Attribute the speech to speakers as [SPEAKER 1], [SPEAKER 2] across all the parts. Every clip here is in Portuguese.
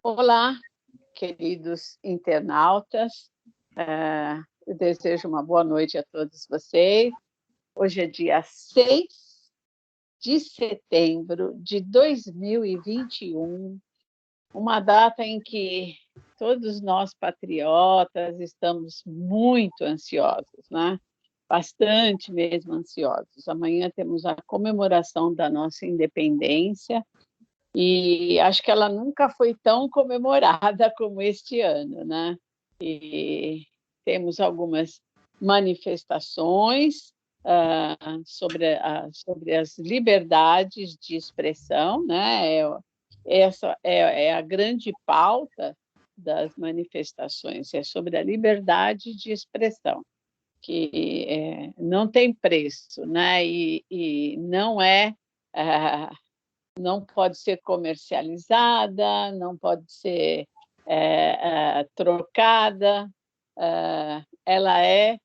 [SPEAKER 1] Olá, queridos internautas. Eu desejo uma boa noite a todos vocês. Hoje é dia 6 de setembro de 2021, uma data em que todos nós patriotas estamos muito ansiosos, né? Bastante mesmo ansiosos. Amanhã temos a comemoração da nossa independência e acho que ela nunca foi tão comemorada como este ano, né? E temos algumas manifestações sobre as liberdades de expressão, né? Essa é a grande pauta das manifestações, é sobre a liberdade de expressão, que não tem preço, né? E não pode ser comercializada, não pode ser trocada, ela é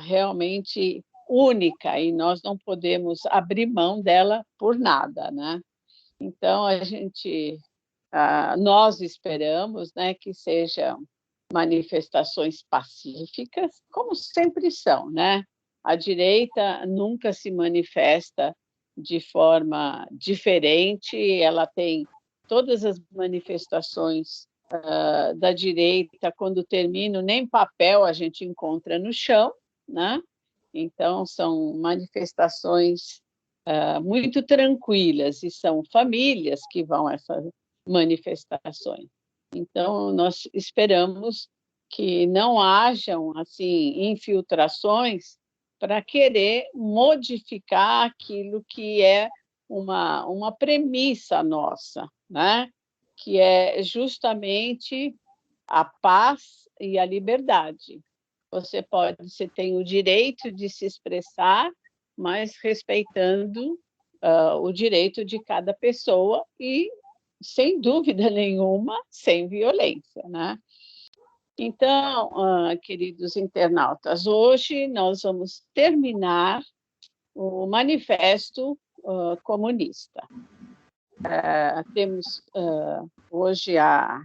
[SPEAKER 1] realmente única e nós não podemos abrir mão dela por nada, né? Então nós esperamos, né, que sejam manifestações pacíficas, como sempre são, né? A direita nunca se manifesta de forma diferente, ela tem todas as manifestações da direita, quando terminam, nem papel a gente encontra no chão, né? Então, são manifestações muito tranquilas, e são famílias que vão a essas manifestações. Então, nós esperamos que não hajam assim infiltrações para querer modificar aquilo que é uma premissa nossa, né? Que é justamente a paz e a liberdade. Você tem o direito de se expressar, mas respeitando o direito de cada pessoa e, sem dúvida nenhuma, sem violência, né? Então, queridos internautas, hoje nós vamos terminar o Manifesto Comunista. Temos hoje a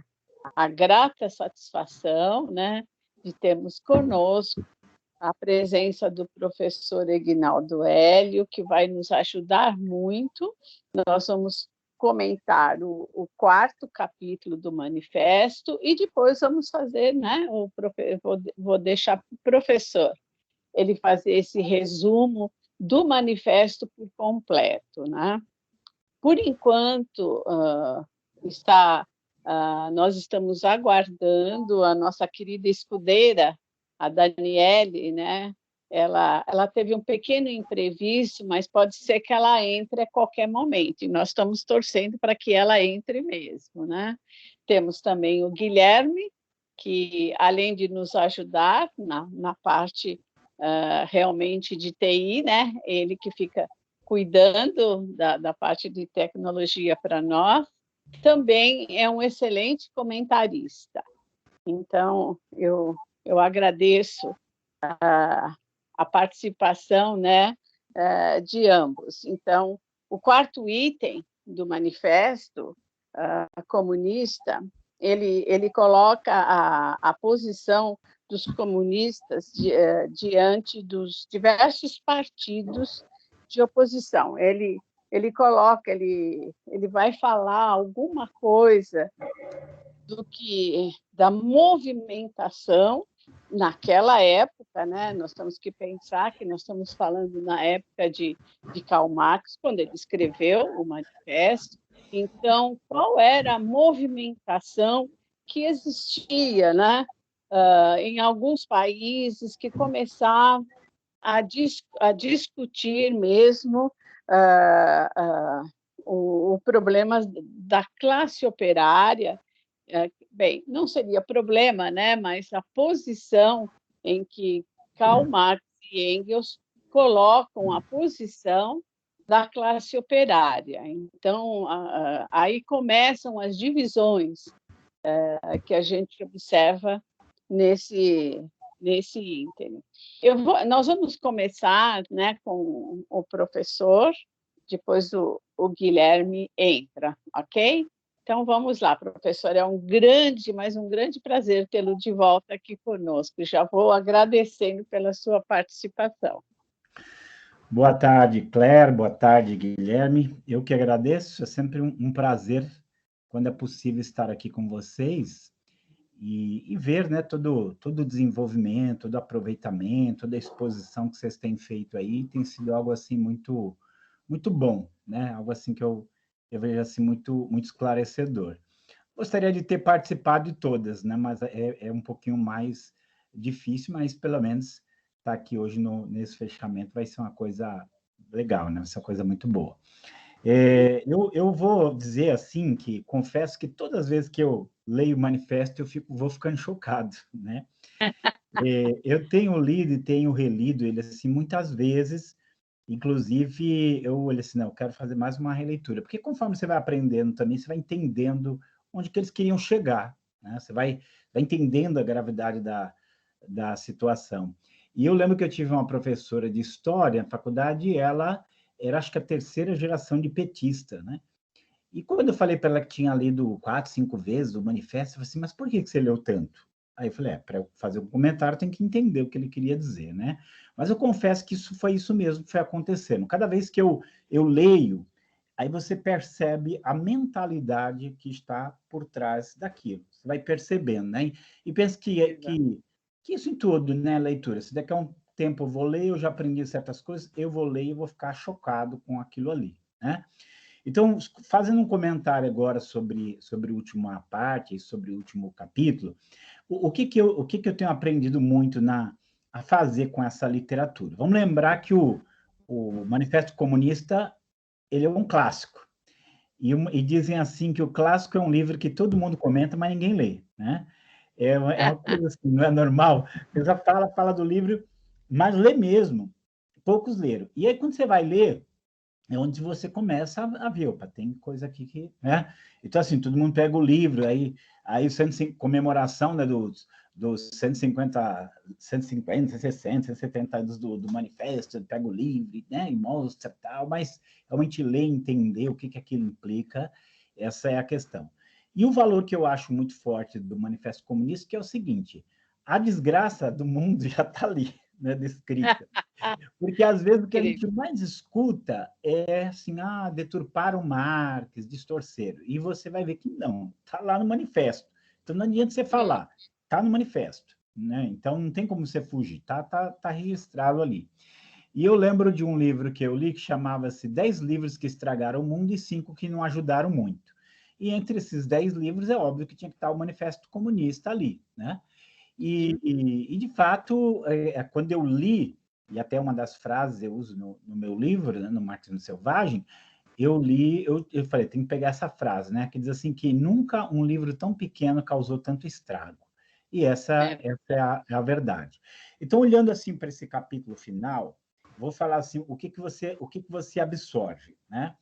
[SPEAKER 1] grata satisfação, né, de termos conosco a presença do professor Eginaldo Hélio, que vai nos ajudar muito. Nós vamos comentar o quarto capítulo do manifesto e depois vamos fazer, né, vou deixar para o professor ele fazer esse resumo do manifesto por completo, né? Por enquanto, nós estamos aguardando a nossa querida escudeira, a Daniele, né? Ela teve um pequeno imprevisto, mas pode ser que ela entre a qualquer momento, e nós estamos torcendo para que ela entre mesmo, né? Temos também o Guilherme, que, além de nos ajudar na parte realmente de TI, né? Ele que fica cuidando da parte de tecnologia para nós, também é um excelente comentarista. Então, eu agradeço a participação, né, de ambos. Então, o quarto item do manifesto comunista, ele coloca a posição dos comunistas diante dos diversos partidos de oposição. Ele coloca, ele vai falar alguma coisa da movimentação naquela época, né? Nós temos que pensar que nós estamos falando na época de Karl Marx, quando ele escreveu o Manifesto. Então, qual era a movimentação que existia, né? Em alguns países que começavam a discutir mesmo o problema da classe operária. Bem, não seria problema, né? Mas a posição em que Karl Marx e Engels colocam a posição da classe operária. Então, aí começam as divisões que a gente observa nesse ínterim. Nós vamos começar, né, com o professor, depois o Guilherme entra, ok? Então, vamos lá, professor. É um grande, mas um grande prazer tê-lo de volta aqui conosco. Já vou agradecendo pela sua participação.
[SPEAKER 2] Boa tarde, Claire. Boa tarde, Guilherme. Eu que agradeço. É sempre um prazer, quando é possível, estar aqui com vocês e ver, né, todo o desenvolvimento, todo o aproveitamento, toda a exposição que vocês têm feito aí. Tem sido algo assim muito bom, né? Algo assim que eu vejo assim muito esclarecedor. Gostaria de ter participado de todas, né? Mas é um pouquinho mais difícil, mas pelo menos estar aqui hoje nesse fechamento vai ser uma coisa legal, né? Vai ser uma coisa muito boa. Eu vou dizer assim que confesso que todas as vezes que eu leio o manifesto vou ficando chocado, né? Eu tenho lido e tenho relido ele assim muitas vezes. Inclusive, eu olhei assim, não, eu quero fazer mais uma releitura, porque conforme você vai aprendendo também, você vai entendendo onde que eles queriam chegar, né? Você vai entendendo a gravidade da situação. E eu lembro que eu tive uma professora de história na faculdade, e ela era, acho que, a terceira geração de petista, né? E quando eu falei para ela que tinha lido 4, 5 vezes o manifesto, eu falei assim, mas por que você leu tanto? Aí eu falei, para eu fazer um comentário, tem que entender o que ele queria dizer, né? Mas eu confesso que isso foi isso mesmo que foi acontecendo. Cada vez que eu leio, aí você percebe a mentalidade que está por trás daquilo. Você vai percebendo, né? E penso que isso em tudo, né, leitura. Se daqui a um tempo eu vou ler, eu já aprendi certas coisas, eu vou ler e vou ficar chocado com aquilo ali, né? Então, fazendo um comentário agora sobre a última parte, sobre o último capítulo, o que que eu tenho aprendido muito a fazer com essa literatura? Vamos lembrar que o Manifesto Comunista ele é um clássico. E dizem assim que o clássico é um livro que todo mundo comenta, mas ninguém lê, né? É uma coisa assim, não é normal. Você já fala do livro, mas lê mesmo. Poucos leram. E aí, quando você vai ler, é onde você começa a ver, opa, tem coisa aqui que, né? Então, assim, todo mundo pega o livro, aí comemoração, né, dos 150, 160, 170 anos do manifesto, pega o livro, né, e mostra tal, mas realmente ler e entender o que aquilo implica, essa é a questão. E o valor que eu acho muito forte do Manifesto Comunista, que é o seguinte, a desgraça do mundo já está ali, né, descrita. Porque, às vezes, o que a gente mais escuta é assim, deturparam Marx, distorceram. E você vai ver que não, está lá no manifesto. Então, não adianta você falar, está no manifesto, né? Então, não tem como você fugir, tá registrado ali. E eu lembro de um livro que eu li que chamava-se 10 livros que estragaram o mundo e 5 que não ajudaram muito. E entre esses 10 livros, é óbvio que tinha que estar o Manifesto Comunista ali, né? E de fato, quando eu li, e até uma das frases eu uso no meu livro, né, no Marxismo Selvagem, eu li, eu falei, tem que pegar essa frase, né, que diz assim, que nunca um livro tão pequeno causou tanto estrago. E essa é a verdade. Então, olhando assim para esse capítulo final, vou falar assim, o que que você absorve, né?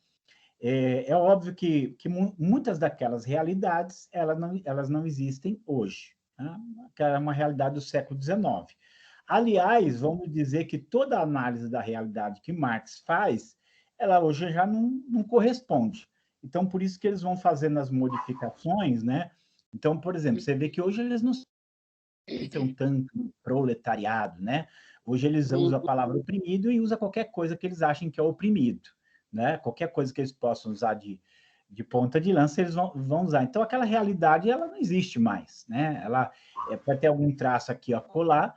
[SPEAKER 2] É óbvio que muitas daquelas realidades, elas não existem hoje, né? Que é uma realidade do século XIX. Aliás, vamos dizer que toda a análise da realidade que Marx faz, ela hoje já não corresponde. Então, por isso que eles vão fazendo as modificações, né? Então, por exemplo, você vê que hoje eles não são tanto proletariado, né? Hoje eles usam a palavra oprimido e usam qualquer coisa que eles achem que é oprimido, né? Qualquer coisa que eles possam usar de ponta de lança, eles vão usar. Então, aquela realidade, ela não existe mais, né? Ela pode ter algum traço aqui, acolá,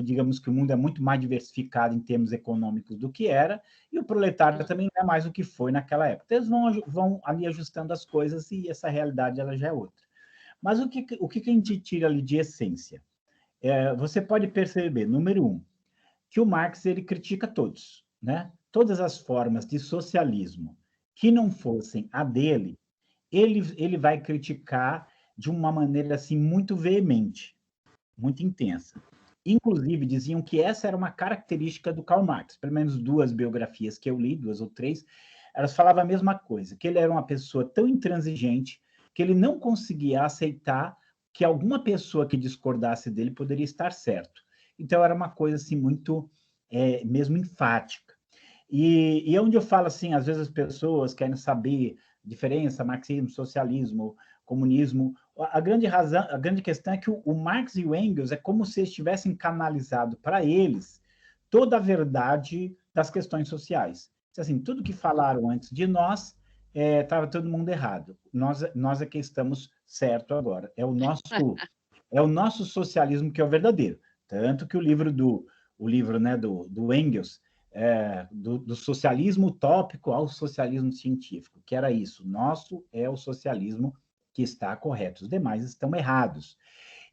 [SPEAKER 2] digamos que o mundo é muito mais diversificado em termos econômicos do que era, e o proletário também não é mais o que foi naquela época. Então, eles vão ali ajustando as coisas e essa realidade, ela já é outra. Mas o que a gente tira ali de essência? Você pode perceber, número um, que o Marx ele critica todos, né? Todas as formas de socialismo que não fossem a dele, ele vai criticar de uma maneira assim muito veemente, muito intensa. Inclusive, diziam que essa era uma característica do Karl Marx, pelo menos duas biografias que eu li, 2 ou 3, elas falavam a mesma coisa, que ele era uma pessoa tão intransigente que ele não conseguia aceitar que alguma pessoa que discordasse dele poderia estar certo. Então, era uma coisa assim muito, mesmo enfática. E é onde eu falo assim, às vezes as pessoas querem saber a diferença, marxismo, socialismo, comunismo. A grande razão, a grande questão é que o Marx e o Engels é como se estivessem canalizado para eles toda a verdade das questões sociais. Assim, tudo que falaram antes de nós estava todo mundo errado. Nós é que estamos certo agora. É o nosso socialismo que é o verdadeiro. Tanto que o livro, né, do Engels, do socialismo utópico ao socialismo científico, que era isso. Nosso é o socialismo que está correto, os demais estão errados.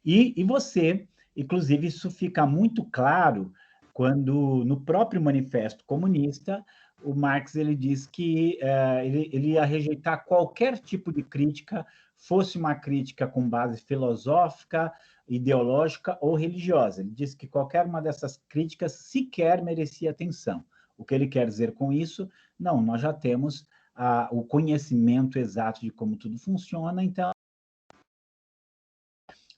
[SPEAKER 2] E você, inclusive, isso fica muito claro quando, no próprio Manifesto Comunista, o Marx ele diz que ele ia rejeitar qualquer tipo de crítica, fosse uma crítica com base filosófica, ideológica ou religiosa. Ele diz que qualquer uma dessas críticas sequer merecia atenção. O que ele quer dizer com isso? Não, nós já temos o conhecimento exato de como tudo funciona, então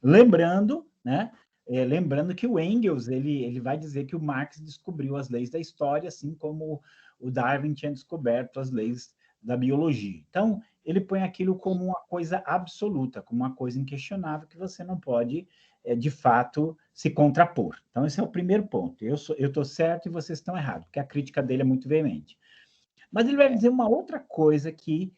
[SPEAKER 2] lembrando, né? Lembrando que o Engels ele vai dizer que o Marx descobriu as leis da história, assim como o Darwin tinha descoberto as leis da biologia. Então, ele põe aquilo como uma coisa absoluta, como uma coisa inquestionável que você não pode, de fato, se contrapor. Então, esse é o primeiro ponto. Eu estou certo e vocês estão errados, porque a crítica dele é muito veemente. Mas ele vai dizer uma outra coisa que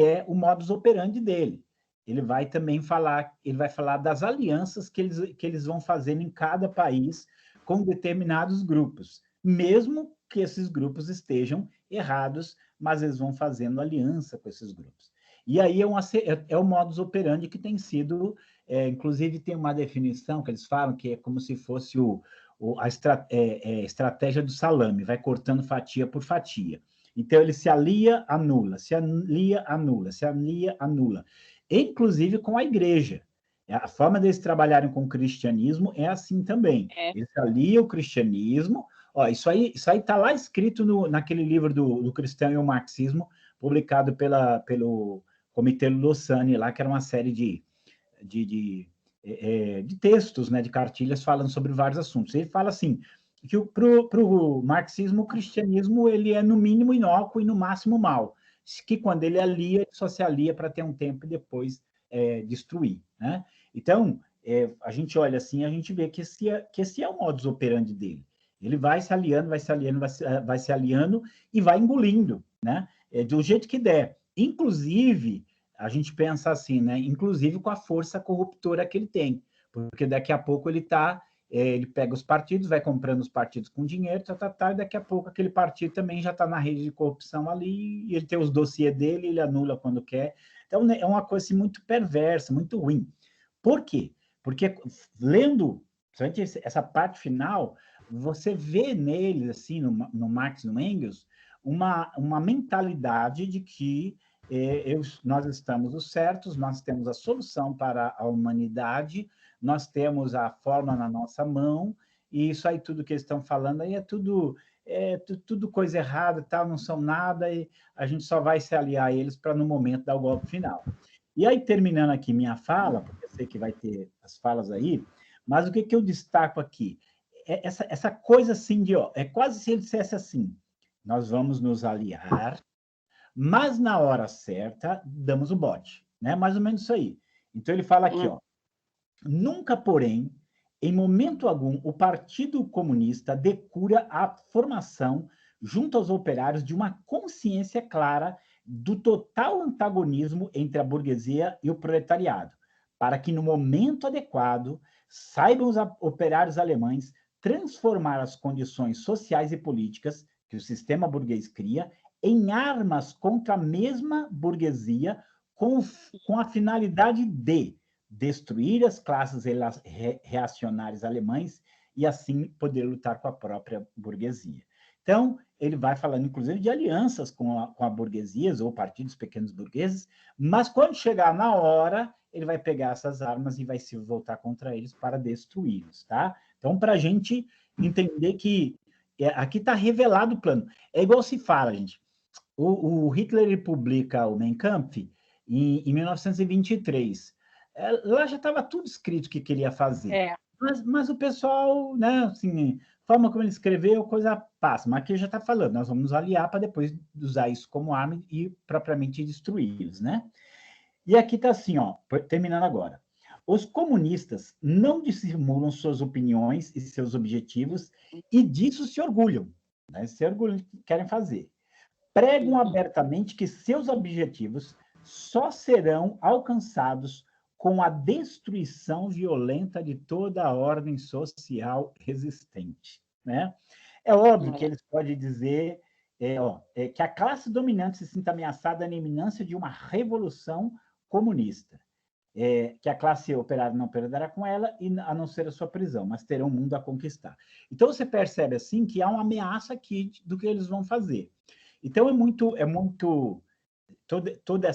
[SPEAKER 2] é o modus operandi dele. Ele vai também falar, ele vai falar das alianças que eles vão fazendo em cada país com determinados grupos, mesmo que esses grupos estejam errados, mas eles vão fazendo aliança com esses grupos. E aí é o modus operandi que tem sido, inclusive tem uma definição que eles falam que é como se fosse a estratégia do salame, vai cortando fatia por fatia. Então, ele se alia, anula, se alia, anula, se alia, anula. Inclusive com a igreja. A forma deles trabalharem com o cristianismo é assim também. Eles aliam o cristianismo. Ó, isso aí está lá escrito naquele livro do Cristão e o Marxismo, publicado pelo Comitê Lausanne, lá, que era uma série de textos, né, de cartilhas falando sobre vários assuntos. Ele fala assim, que para o marxismo, o cristianismo ele é no mínimo inócuo e no máximo mal, que quando ele alia, ele só se alia para ter um tempo e depois destruir. Né? Então, a gente olha assim, a gente vê que esse é o modus operandi dele. Ele vai se aliando, vai se aliando, vai se aliando e vai engolindo, né? Do jeito que der. Inclusive, a gente pensa assim, né? Inclusive com a força corruptora que ele tem, porque daqui a pouco ele pega os partidos, vai comprando os partidos com dinheiro, e daqui a pouco aquele partido também já está na rede de corrupção ali, e ele tem os dossiês dele, ele anula quando quer. Então, né, é uma coisa assim, muito perversa, muito ruim. Por quê? Porque lendo essa parte final, você vê neles, assim, no Marx e no Engels, uma mentalidade de que nós estamos os certos, nós temos a solução para a humanidade, nós temos a forma na nossa mão, e isso aí tudo que eles estão falando aí tudo coisa errada, tal, não são nada, e a gente só vai se aliar a eles para, no momento, dar o golpe final. E aí, terminando aqui minha fala, porque eu sei que vai ter as falas aí, mas o que eu destaco aqui? Essa coisa assim é quase se ele dissesse assim, nós vamos nos aliar, mas na hora certa, damos o bote, né? Mais ou menos isso aí. Então, ele fala aqui, ó, nunca, porém, em momento algum, o Partido Comunista decura a formação, junto aos operários, de uma consciência clara do total antagonismo entre a burguesia e o proletariado, para que, no momento adequado, saibam os operários alemães transformar as condições sociais e políticas que o sistema burguês cria em armas contra a mesma burguesia, com a finalidade de destruir as classes reacionárias alemães e, assim, poder lutar com a própria burguesia. Então, ele vai falando, inclusive, de alianças com a burguesia, ou partidos pequenos burgueses, mas quando chegar na hora, ele vai pegar essas armas e vai se voltar contra eles para destruí-los, tá? Então, para a gente entender que aqui está revelado o plano. É igual se fala, gente, o Hitler ele publica o Mein Kampf em 1923. Lá já estava tudo escrito o que queria fazer. Mas o pessoal, né, assim, forma como ele escreveu, coisa passa. Mas aqui já está falando, nós vamos nos aliar para depois usar isso como arma e propriamente destruí-los, né? E aqui está assim, ó, terminando agora. Os comunistas não dissimulam suas opiniões e seus objetivos e disso se orgulham, né? Se orgulham do que querem fazer. Pregam abertamente que seus objetivos só serão alcançados com a destruição violenta de toda a ordem social existente, né? É óbvio que eles podem dizer que a classe dominante se sinta ameaçada na iminência de uma revolução comunista, que a classe operária não perderá com ela, a não ser a sua prisão, mas terá um mundo a conquistar. Então, você percebe, assim, que há uma ameaça aqui do que eles vão fazer. Então, toda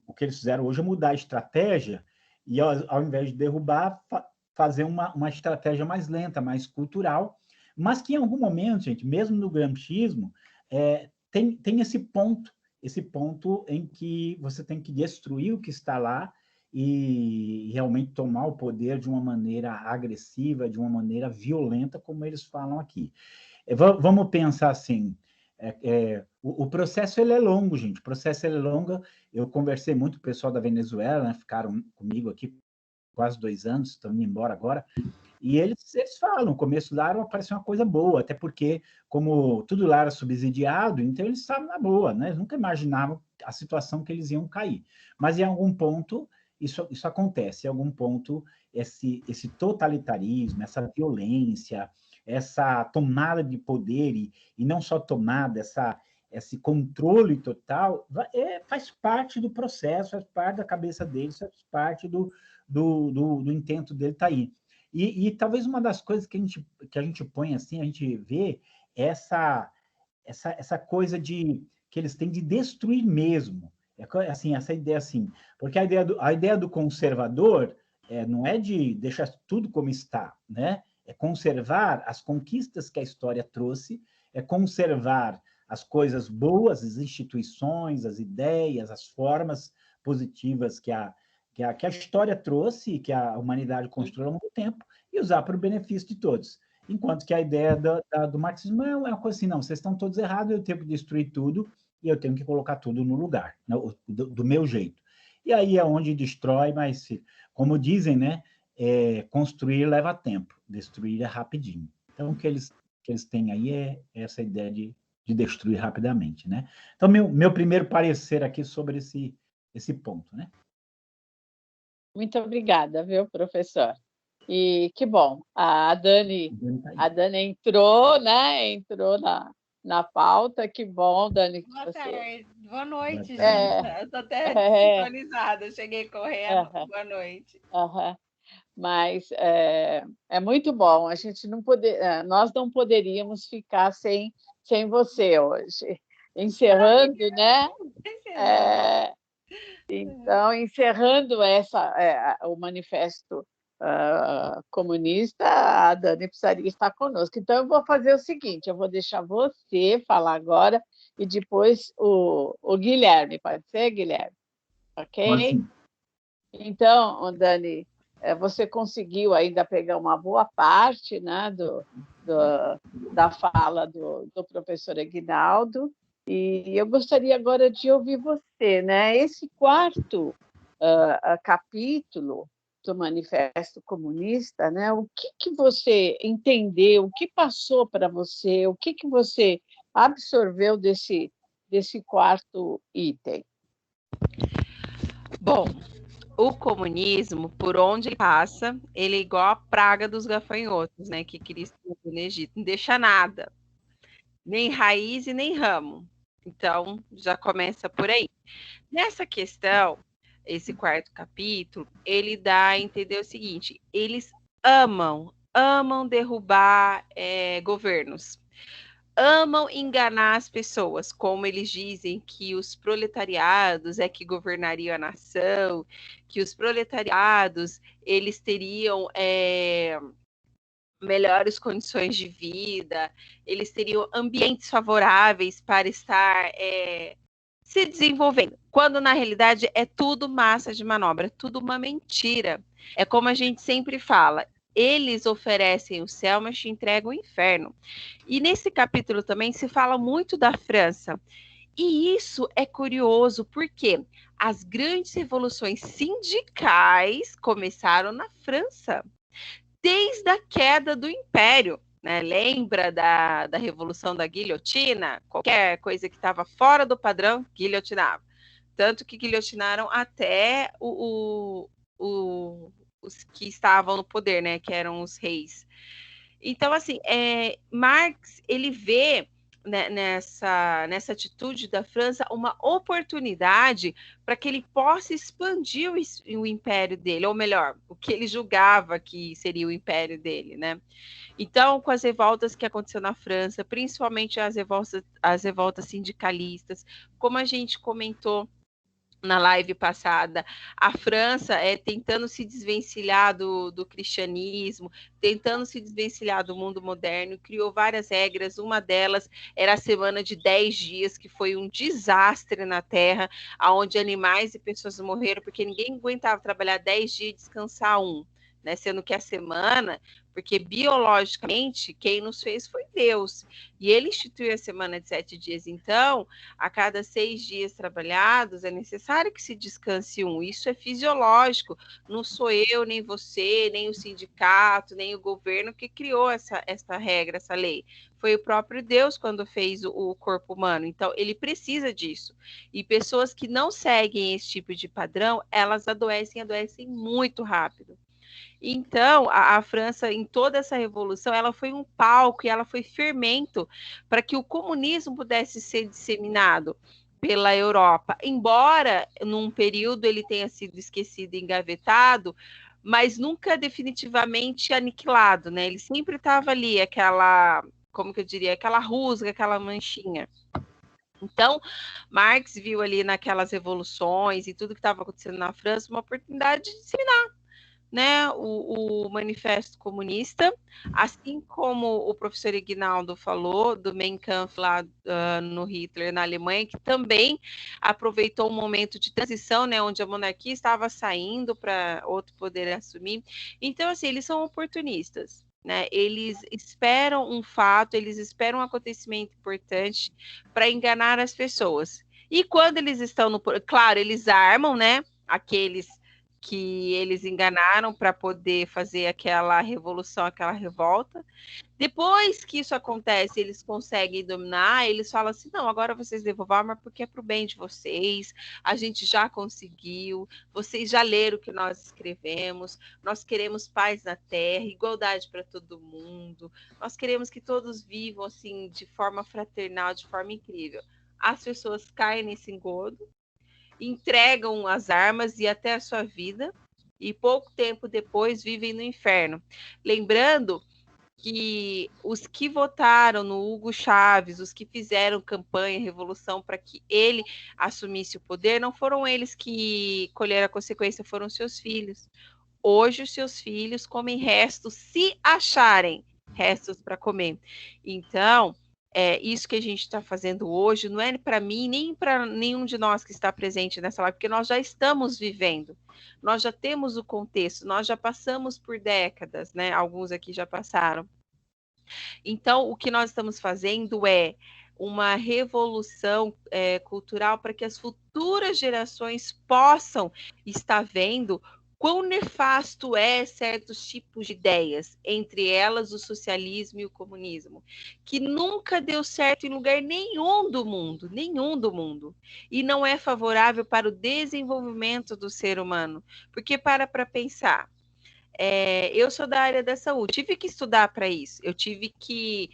[SPEAKER 2] o que eles fizeram hoje é mudar a estratégia e, ao invés de derrubar, fazer uma estratégia mais lenta, mais cultural, mas que, em algum momento, gente, mesmo no gramscismo, tem esse ponto em que você tem que destruir o que está lá e realmente tomar o poder de uma maneira agressiva, de uma maneira violenta, como eles falam aqui. Vamos pensar assim, o processo ele é longo, gente, o processo ele é longo. Eu conversei muito com o pessoal da Venezuela, né, ficaram comigo aqui quase 2 anos, estão indo embora agora, e eles falam, o começo lá parecia uma coisa boa, até porque, como tudo lá era subsidiado, então eles estavam na boa, né? Eles nunca imaginavam a situação que eles iam cair. Mas, em algum ponto, isso acontece. Em algum ponto, esse totalitarismo, essa violência, essa tomada de poder, e não só tomada, esse controle total, faz parte do processo, faz parte da cabeça deles, faz parte do intento dele estar aí. E talvez uma das coisas que a gente põe assim, a gente vê essa coisa que eles têm de destruir mesmo. Assim, essa ideia assim, porque a ideia do conservador não é de deixar tudo como está, né? É conservar as conquistas que a história trouxe, é conservar as coisas boas, as instituições, as ideias, as formas positivas que a história trouxe, que a humanidade construiu ao longo do tempo, e usar para o benefício de todos. Enquanto que a ideia do marxismo é uma coisa assim, não, vocês estão todos errados, eu tenho que destruir tudo, e eu tenho que colocar tudo no lugar, né, do meu jeito. E aí é onde destrói, mas, como dizem, né, construir leva tempo, destruir é rapidinho. Então, o que eles têm aí é essa ideia de destruir rapidamente, né? Então, meu primeiro parecer aqui sobre esse ponto, né?
[SPEAKER 1] Muito obrigada, viu, professor? E que bom, a Dani entrou, né? Entrou na pauta, que bom, Dani.
[SPEAKER 3] Boa tarde, boa noite,
[SPEAKER 2] Boa
[SPEAKER 3] gente.
[SPEAKER 2] tarde.
[SPEAKER 3] Eu estou até sintonizada, cheguei correndo. Boa noite.
[SPEAKER 1] Mas é muito bom. A gente nós não poderíamos ficar sem você hoje. Encerrando, né? Então, encerrando o manifesto comunista, a Dani precisaria estar conosco. Então, eu vou fazer o seguinte: eu vou deixar você falar agora e depois o Guilherme. Pode ser, Guilherme? Ok?
[SPEAKER 2] Pode sim.
[SPEAKER 1] Então, Dani, você conseguiu ainda pegar uma boa parte, né, da fala do professor Aguinaldo, e eu gostaria agora de ouvir você, né? Esse quarto capítulo do Manifesto Comunista, né? O que você entendeu, o que passou para você, o que você absorveu desse quarto item?
[SPEAKER 3] Bom, o comunismo, por onde ele passa, ele é igual a praga dos gafanhotos, né? Que Cristo no Egito, não deixa nada, nem raiz e nem ramo. Então, já começa por aí. Nessa questão, esse quarto capítulo, ele dá a entender o seguinte: eles amam derrubar governos, amam enganar as pessoas, como eles dizem que os proletariados é que governariam a nação, que os proletariados eles teriam melhores condições de vida, eles teriam ambientes favoráveis para estar se desenvolvendo, quando na realidade é tudo massa de manobra, é tudo uma mentira. É como a gente sempre fala, eles oferecem o céu, mas te entregam o inferno. E nesse capítulo também se fala muito da França. E isso é curioso, porque as grandes revoluções sindicais começaram na França, desde a queda do Império. Né? Lembra da Revolução da Guilhotina? Qualquer coisa que estava fora do padrão, guilhotinava. Tanto que guilhotinaram até os que estavam no poder, né? Que eram os reis. Então, assim, Marx, ele vê, né, nessa atitude da França uma oportunidade para que ele possa expandir o império dele, ou melhor, o que ele julgava que seria o império dele, né? Então, com as revoltas que aconteceu na França, principalmente as revoltas sindicalistas, como a gente comentou na live passada, a França tentando se desvencilhar do cristianismo, tentando se desvencilhar do mundo moderno, criou várias regras, uma delas era a semana de 10 dias, que foi um desastre na Terra, onde animais e pessoas morreram, porque ninguém aguentava trabalhar 10 dias e descansar um. Né, sendo que a semana, porque biologicamente quem nos fez foi Deus, e ele instituiu a semana de 7 dias. Então, a cada 6 dias trabalhados é necessário que se descanse um, isso é fisiológico, não sou eu, nem você, nem o sindicato, nem o governo que criou essa regra, essa lei, foi o próprio Deus quando fez o corpo humano, então ele precisa disso, e pessoas que não seguem esse tipo de padrão, elas adoecem muito rápido. Então, a França, em toda essa revolução, ela foi um palco e ela foi fermento para que o comunismo pudesse ser disseminado pela Europa. Embora, num período, ele tenha sido esquecido e engavetado, mas nunca definitivamente aniquilado, né? Ele sempre estava ali, aquela, como que eu diria, aquela rusga, aquela manchinha. Então, Marx viu ali naquelas revoluções e tudo que estava acontecendo na França uma oportunidade de disseminar, né, o Manifesto Comunista, assim como o professor Ignaldo falou, do Mein Kampf lá no Hitler, na Alemanha, que também aproveitou um momento de transição, né, onde a monarquia estava saindo para outro poder assumir. Então, assim, eles são oportunistas. Né? Eles esperam um fato, eles esperam um acontecimento importante para enganar as pessoas. E quando eles estão no... Claro, eles armam, né, aqueles que eles enganaram para poder fazer aquela revolução, aquela revolta. Depois que isso acontece, eles conseguem dominar, eles falam assim, não, agora vocês devolvam a arma porque é para o bem de vocês, a gente já conseguiu, vocês já leram o que nós escrevemos, nós queremos paz na terra, igualdade para todo mundo, nós queremos que todos vivam assim, de forma fraternal, de forma incrível. As pessoas caem nesse engodo, entregam as armas e até a sua vida, e pouco tempo depois vivem no inferno. Lembrando que os que votaram no Hugo Chávez, os que fizeram campanha, revolução para que ele assumisse o poder, não foram eles que colheram a consequência, foram seus filhos. Hoje os seus filhos comem restos, se acharem restos para comer. Então, isso que a gente está fazendo hoje não é para mim, nem para nenhum de nós que está presente nessa live, porque nós já estamos vivendo, nós já temos o contexto, nós já passamos por décadas, né? Alguns aqui já passaram. Então, o que nós estamos fazendo é uma revolução cultural para que as futuras gerações possam estar vendo quão nefasto é certos tipos de ideias, entre elas o socialismo e o comunismo, que nunca deu certo em lugar nenhum do mundo, e não é favorável para o desenvolvimento do ser humano, porque para pensar, eu sou da área da saúde, tive que estudar para isso, eu tive que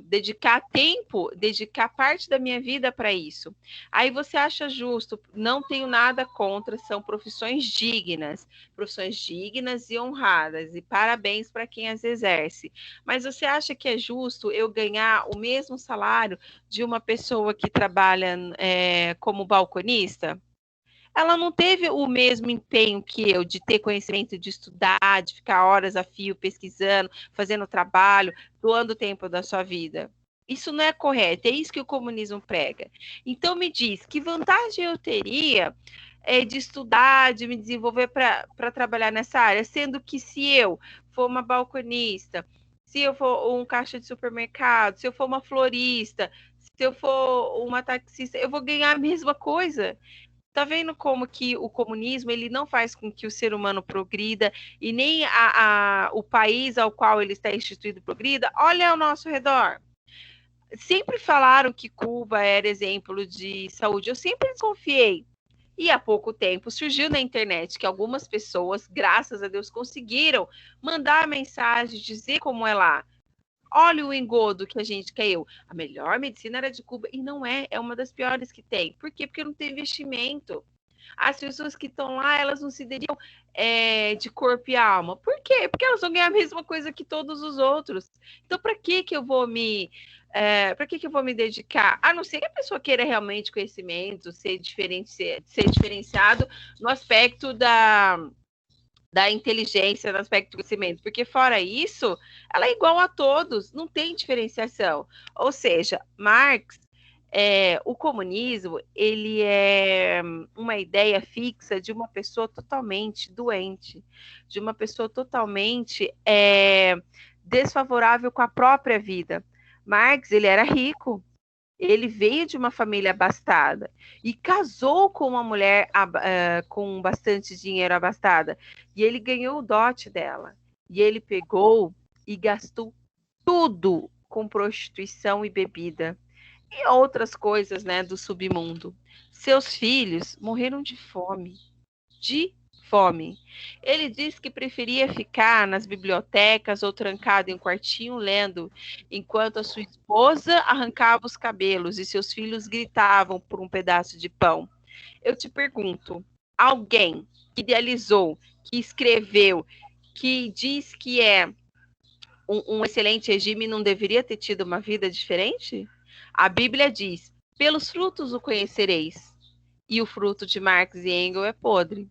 [SPEAKER 3] dedicar tempo, dedicar parte da minha vida para isso. Aí você acha justo, não tenho nada contra, são profissões dignas e honradas, e parabéns para quem as exerce. Mas você acha que é justo eu ganhar o mesmo salário de uma pessoa que trabalha como balconista? Ela não teve o mesmo empenho que eu de ter conhecimento, de estudar, de ficar horas a fio pesquisando, fazendo trabalho, doando tempo da sua vida. Isso não é correto, é isso que o comunismo prega. Então me diz, que vantagem eu teria de estudar, de me desenvolver para trabalhar nessa área, sendo que se eu for uma balconista, se eu for um caixa de supermercado, se eu for uma florista, se eu for uma taxista, eu vou ganhar a mesma coisa. Tá vendo como que o comunismo ele não faz com que o ser humano progrida e nem o país ao qual ele está instituído progrida? Olha ao nosso redor. Sempre falaram que Cuba era exemplo de saúde. Eu sempre desconfiei. E há pouco tempo surgiu na internet que algumas pessoas, graças a Deus, conseguiram mandar mensagem, dizer como é lá. Olha o engodo que a gente caiu. A melhor medicina era de Cuba e não é, é uma das piores que tem. Por quê? Porque não tem investimento. As pessoas que estão lá, elas não se dedicam de corpo e alma. Por quê? Porque elas vão ganhar a mesma coisa que todos os outros. Então, para que eu vou me para que eu vou me dedicar? A não ser que a pessoa queira realmente conhecimento, ser diferenciado no aspecto da inteligência, no aspecto do conhecimento, porque fora isso, ela é igual a todos, não tem diferenciação. Ou seja, Marx, o comunismo, ele é uma ideia fixa de uma pessoa totalmente doente, de uma pessoa totalmente desfavorável com a própria vida. Marx, ele era rico, ele veio de uma família abastada e casou com uma mulher com bastante dinheiro abastada. E ele ganhou o dote dela. E ele pegou e gastou tudo com prostituição e bebida. E outras coisas, né, do submundo. Seus filhos morreram de fome. De fome. Ele disse que preferia ficar nas bibliotecas ou trancado em um quartinho lendo, enquanto a sua esposa arrancava os cabelos e seus filhos gritavam por um pedaço de pão. Eu te pergunto, alguém que idealizou, que escreveu, que diz que é um excelente regime não deveria ter tido uma vida diferente? A Bíblia diz, pelos frutos o conhecereis. E o fruto de Marx e Engels é podre.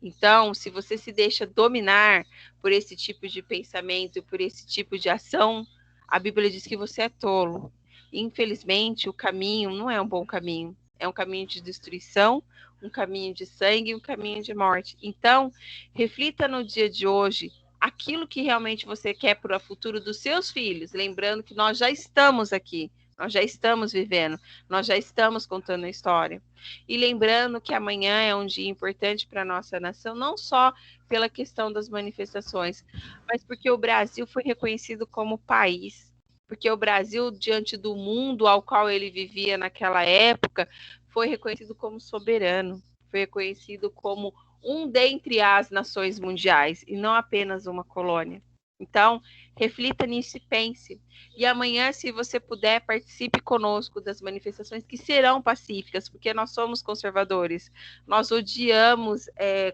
[SPEAKER 3] Então, se você se deixa dominar por esse tipo de pensamento, por esse tipo de ação, a Bíblia diz que você é tolo. Infelizmente, o caminho não é um bom caminho. É um caminho de destruição, um caminho de sangue, um caminho de morte. Então, reflita no dia de hoje aquilo que realmente você quer para o futuro dos seus filhos. Lembrando que nós já estamos aqui, nós já estamos vivendo, nós já estamos contando a história. E lembrando que amanhã é um dia importante para a nossa nação, não só pela questão das manifestações, mas porque o Brasil foi reconhecido como país, porque o Brasil, diante do mundo ao qual ele vivia naquela época, foi reconhecido como soberano, foi reconhecido como um dentre as nações mundiais, e não apenas uma colônia. Então, reflita nisso e pense. E amanhã, se você puder, participe conosco das manifestações que serão pacíficas, porque nós somos conservadores. Nós odiamos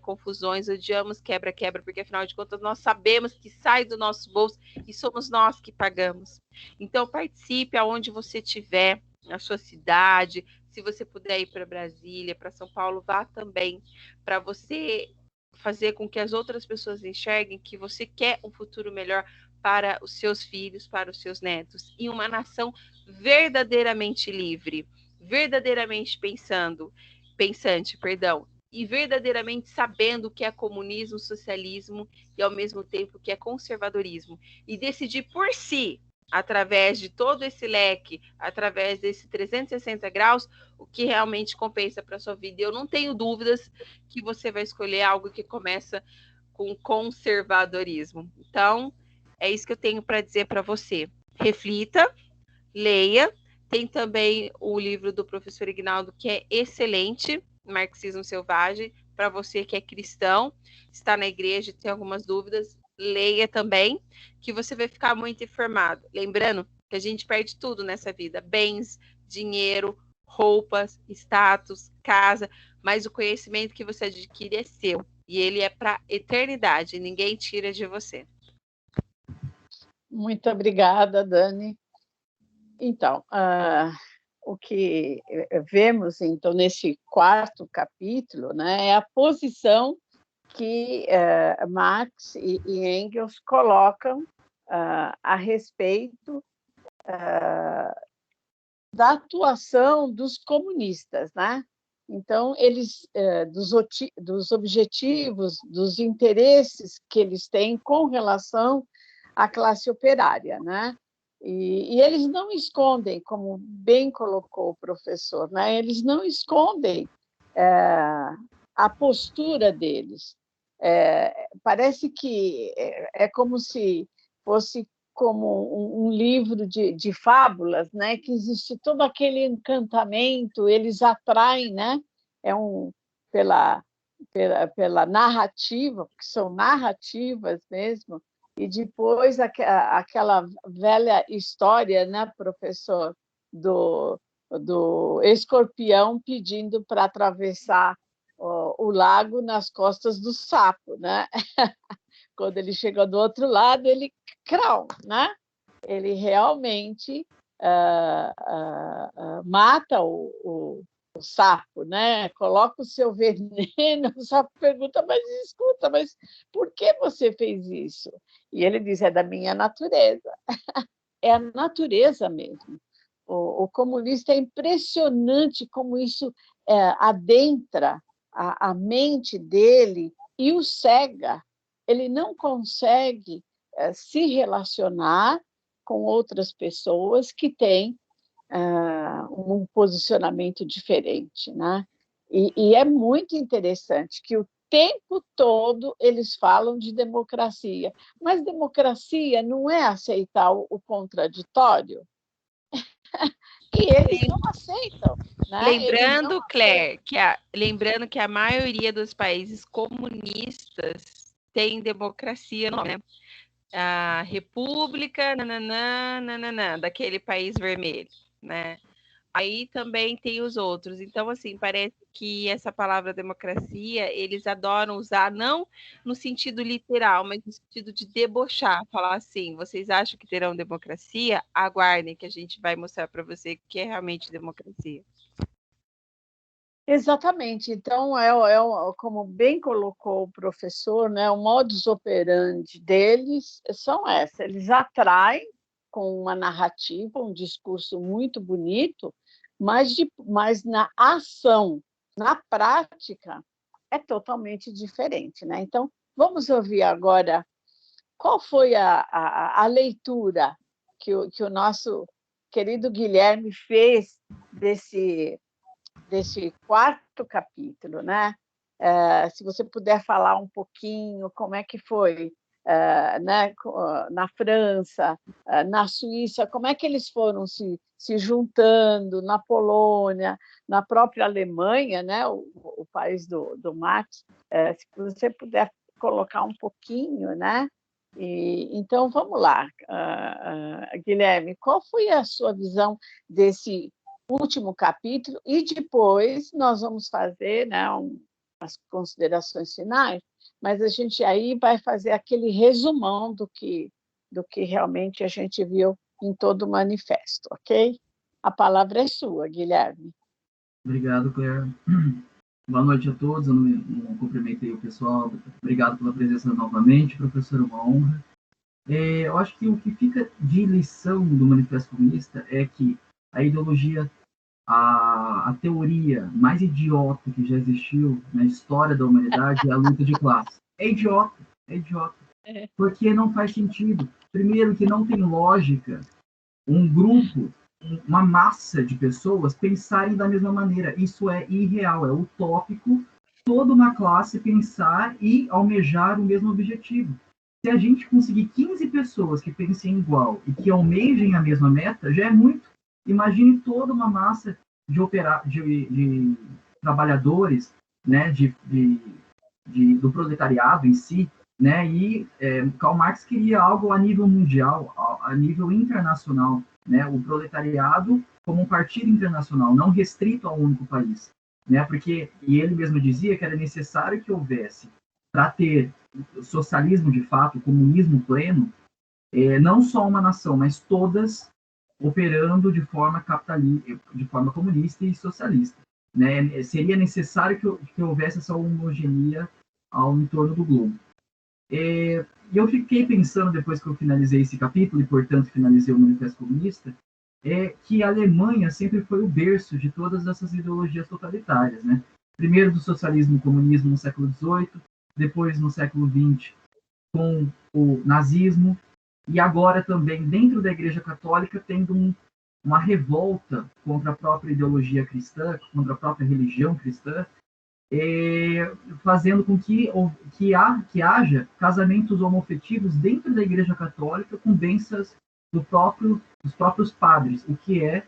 [SPEAKER 3] confusões, odiamos quebra-quebra, porque afinal de contas nós sabemos que sai do nosso bolso e somos nós que pagamos. Então, participe aonde você estiver, na sua cidade. Se você puder ir para Brasília, para São Paulo, vá também, para você fazer com que as outras pessoas enxerguem que você quer um futuro melhor para os seus filhos, para os seus netos, e uma nação verdadeiramente livre, verdadeiramente pensante, e verdadeiramente sabendo o que é comunismo, socialismo e ao mesmo tempo o que é conservadorismo, e decidir por si, através de todo esse leque, através desse 360 graus, o que realmente compensa para a sua vida. Eu não tenho dúvidas que você vai escolher algo que começa com conservadorismo. Então, é isso que eu tenho para dizer para você. Reflita, leia. Tem também o livro do professor Ignaldo, que é excelente, Marxismo Selvagem, para você que é cristão, está na igreja e tem algumas dúvidas, leia também, que você vai ficar muito informado. Lembrando que a gente perde tudo nessa vida, bens, dinheiro, roupas, status, casa, mas o conhecimento que você adquire é seu, e ele é para eternidade, ninguém tira de você.
[SPEAKER 1] Muito obrigada, Dani. Então, o que vemos então nesse quarto capítulo, né, é a posição que Marx e Engels colocam a respeito da atuação dos comunistas, né? Então, eles, dos objetivos, dos interesses que eles têm com relação à classe operária, né? E eles não escondem, como bem colocou o professor, né? Eles não escondem a postura deles. Parece que é como se fosse como um livro de fábulas, né? Que existe todo aquele encantamento, eles atraem, né? Pela narrativa, porque são narrativas mesmo, e depois aquela velha história, né, professor, do escorpião pedindo para atravessar o lago nas costas do sapo, né? Quando ele chega do outro lado, ele crau, né? Ele realmente mata o sapo, né? Coloca o seu veneno. O sapo pergunta, mas escuta, mas por que você fez isso? E ele diz, é da minha natureza. É a natureza mesmo. O comunista é impressionante como isso adentra a mente dele e o cega. Ele não consegue se relacionar com outras pessoas que têm um posicionamento diferente, né? E é muito interessante que o tempo todo eles falam de democracia, mas democracia não é aceitar o contraditório. E eles não aceitam, né?
[SPEAKER 3] Lembrando, Claire, lembrando que a maioria dos países comunistas tem democracia, não, né? A República, daquele país vermelho, né? Aí também tem os outros. Então, assim, parece que essa palavra democracia, eles adoram usar, não no sentido literal, mas no sentido de debochar. Falar assim, vocês acham que terão democracia? Aguardem que a gente vai mostrar para você que é realmente democracia.
[SPEAKER 1] Exatamente. Então, como bem colocou o professor, né, o modus operandi deles são essa. Eles atraem com uma narrativa, um discurso muito bonito, mas na ação, na prática, é totalmente diferente, né? Então, vamos ouvir agora qual foi a leitura que o nosso querido Guilherme fez desse quarto capítulo, né? Se você puder falar um pouquinho como é que foi, né, na França, na Suíça, como é que eles foram se juntando, na Polônia, na própria Alemanha, né, o país do Marx, se você puder colocar um pouquinho, né? Então, vamos lá, Guilherme, qual foi a sua visão desse último capítulo, e depois nós vamos fazer, né, as considerações finais, mas a gente aí vai fazer aquele resumão do que realmente a gente viu em todo o manifesto, ok? A palavra é sua, Guilherme.
[SPEAKER 4] Obrigado, Claire. Boa noite a todos, eu não cumprimentei o pessoal, obrigado pela presença novamente, professor, uma honra. Eu acho que o que fica de lição do Manifesto Comunista é que a ideologia, a teoria mais idiota que já existiu na história da humanidade é a luta de classe. É idiota, porque não faz sentido. Primeiro, que não tem lógica um grupo, uma massa de pessoas pensarem da mesma maneira. Isso é irreal, é utópico, toda uma classe pensar e almejar o mesmo objetivo. Se a gente conseguir 15 pessoas que pensem igual e que almejem a mesma meta, já é muito. Imagine toda uma massa de trabalhadores, né, do proletariado em si, né, e Karl Marx queria algo a nível mundial, a nível internacional, né, o proletariado como um partido internacional, não restrito a um único país, né, porque, e ele mesmo dizia que era necessário que houvesse, para ter socialismo de fato, comunismo pleno, não só uma nação, mas todas operando de forma capitalista, de forma comunista e socialista, né? Seria necessário que houvesse essa homogeneia ao entorno do globo. E eu fiquei pensando, depois que eu finalizei esse capítulo, e, portanto, finalizei o Manifesto Comunista, é que a Alemanha sempre foi o berço de todas essas ideologias totalitárias, né? Primeiro do socialismo e comunismo no século XVIII, depois no século XX com o nazismo, e agora também dentro da Igreja Católica tendo uma revolta contra a própria ideologia cristã, contra a própria religião cristã, fazendo com que haja casamentos homoafetivos dentro da Igreja Católica com bênçãos dos próprios padres, o que é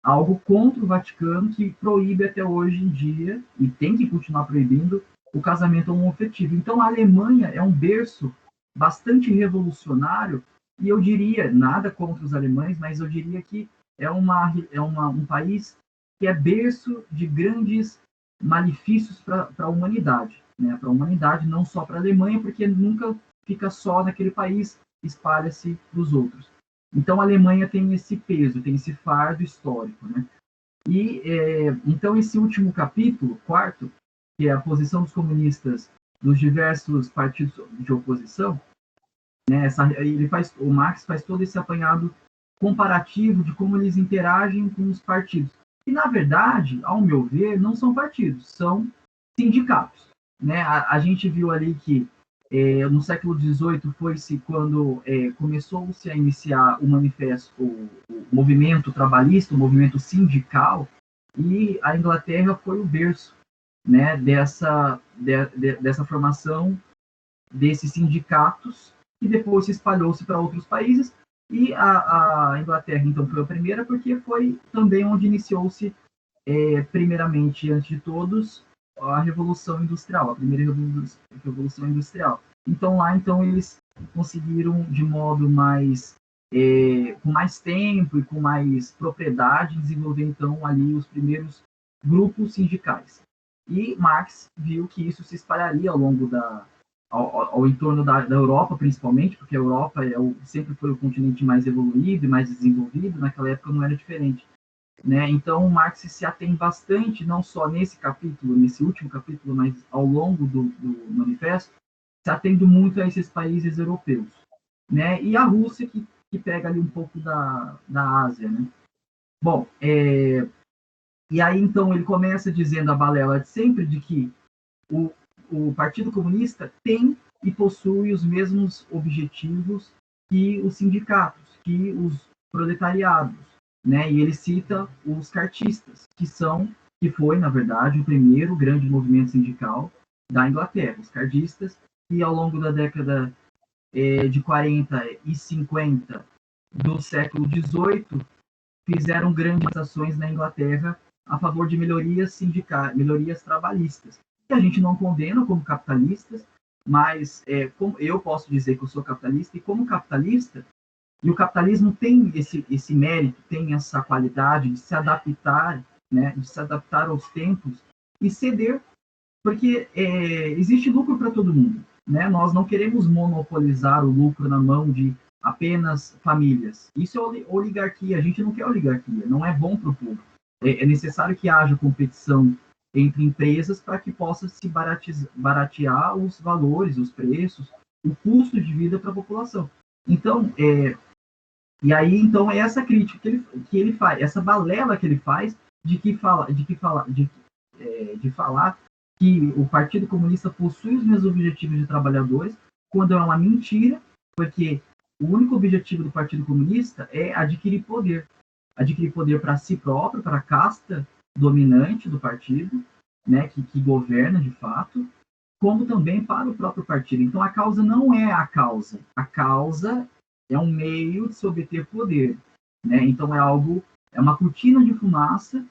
[SPEAKER 4] algo contra o Vaticano, que proíbe até hoje em dia, e tem que continuar proibindo, o casamento homoafetivo. Então, a Alemanha é um berço bastante revolucionário, e eu diria, nada contra os alemães, mas eu diria que é um país que é berço de grandes malefícios para a humanidade, né? Para a humanidade, não só para a Alemanha, porque nunca fica só naquele país, espalha-se para os outros. Então, a Alemanha tem esse peso, tem esse fardo histórico, né? E, então, esse último capítulo, quarto, que é a posição dos comunistas dos diversos partidos de oposição, né? O Marx faz todo esse apanhado comparativo de como eles interagem com os partidos. E, na verdade, ao meu ver, não são partidos, são sindicatos, né? A gente viu ali que no século XVIII foi-se quando começou-se a iniciar o manifesto, o movimento trabalhista, o movimento sindical, e a Inglaterra foi o berço, né, dessa formação desses sindicatos, que depois se espalhou-se para outros países, e a Inglaterra, então, foi a primeira, porque foi também onde iniciou-se, primeiramente, antes de todos, a Revolução Industrial, a primeira Revolução Industrial. Então, lá, então, eles conseguiram, de modo mais, com mais tempo e com mais propriedade, desenvolver, então, ali os primeiros grupos sindicais. E Marx viu que isso se espalharia ao longo ao entorno da Europa, principalmente, porque a Europa sempre foi o continente mais evoluído e mais desenvolvido, naquela época não era diferente, né? Então, Marx se atém bastante, não só nesse capítulo, nesse último capítulo, mas ao longo do manifesto, se atendo muito a esses países europeus, né? E a Rússia, que pega ali um pouco da Ásia, né? Bom, e aí, então, ele começa dizendo a balela de sempre de que o Partido Comunista tem e possui os mesmos objetivos que os sindicatos, que os proletariados, né? E ele cita os cartistas, que foi, na verdade, o primeiro grande movimento sindical da Inglaterra. Os cartistas, que ao longo da década de 40 e 50 do século XVIII, fizeram grandes ações na Inglaterra a favor de melhorias sindicais, melhorias trabalhistas, que a gente não condena como capitalistas, mas como eu posso dizer que eu sou capitalista, e como capitalista, e o capitalismo tem esse mérito, tem essa qualidade de se adaptar, né, de se adaptar aos tempos e ceder, porque existe lucro para todo mundo, né? Nós não queremos monopolizar o lucro na mão de apenas famílias. Isso é oligarquia, a gente não quer oligarquia, não é bom para o povo. É necessário que haja competição entre empresas para que possa se baratear os valores, os preços, o custo de vida para a população. Então, e aí, então, é essa crítica que ele faz, essa balela que ele faz de falar que o Partido Comunista possui os mesmos objetivos de trabalhadores, quando é uma mentira, porque o único objetivo do Partido Comunista é adquirir poder para si próprio, para a casta dominante do partido, né, que governa de fato, como também para o próprio partido. Então, a causa não é a causa é um meio de se obter poder, né? Então, é uma cortina de fumaça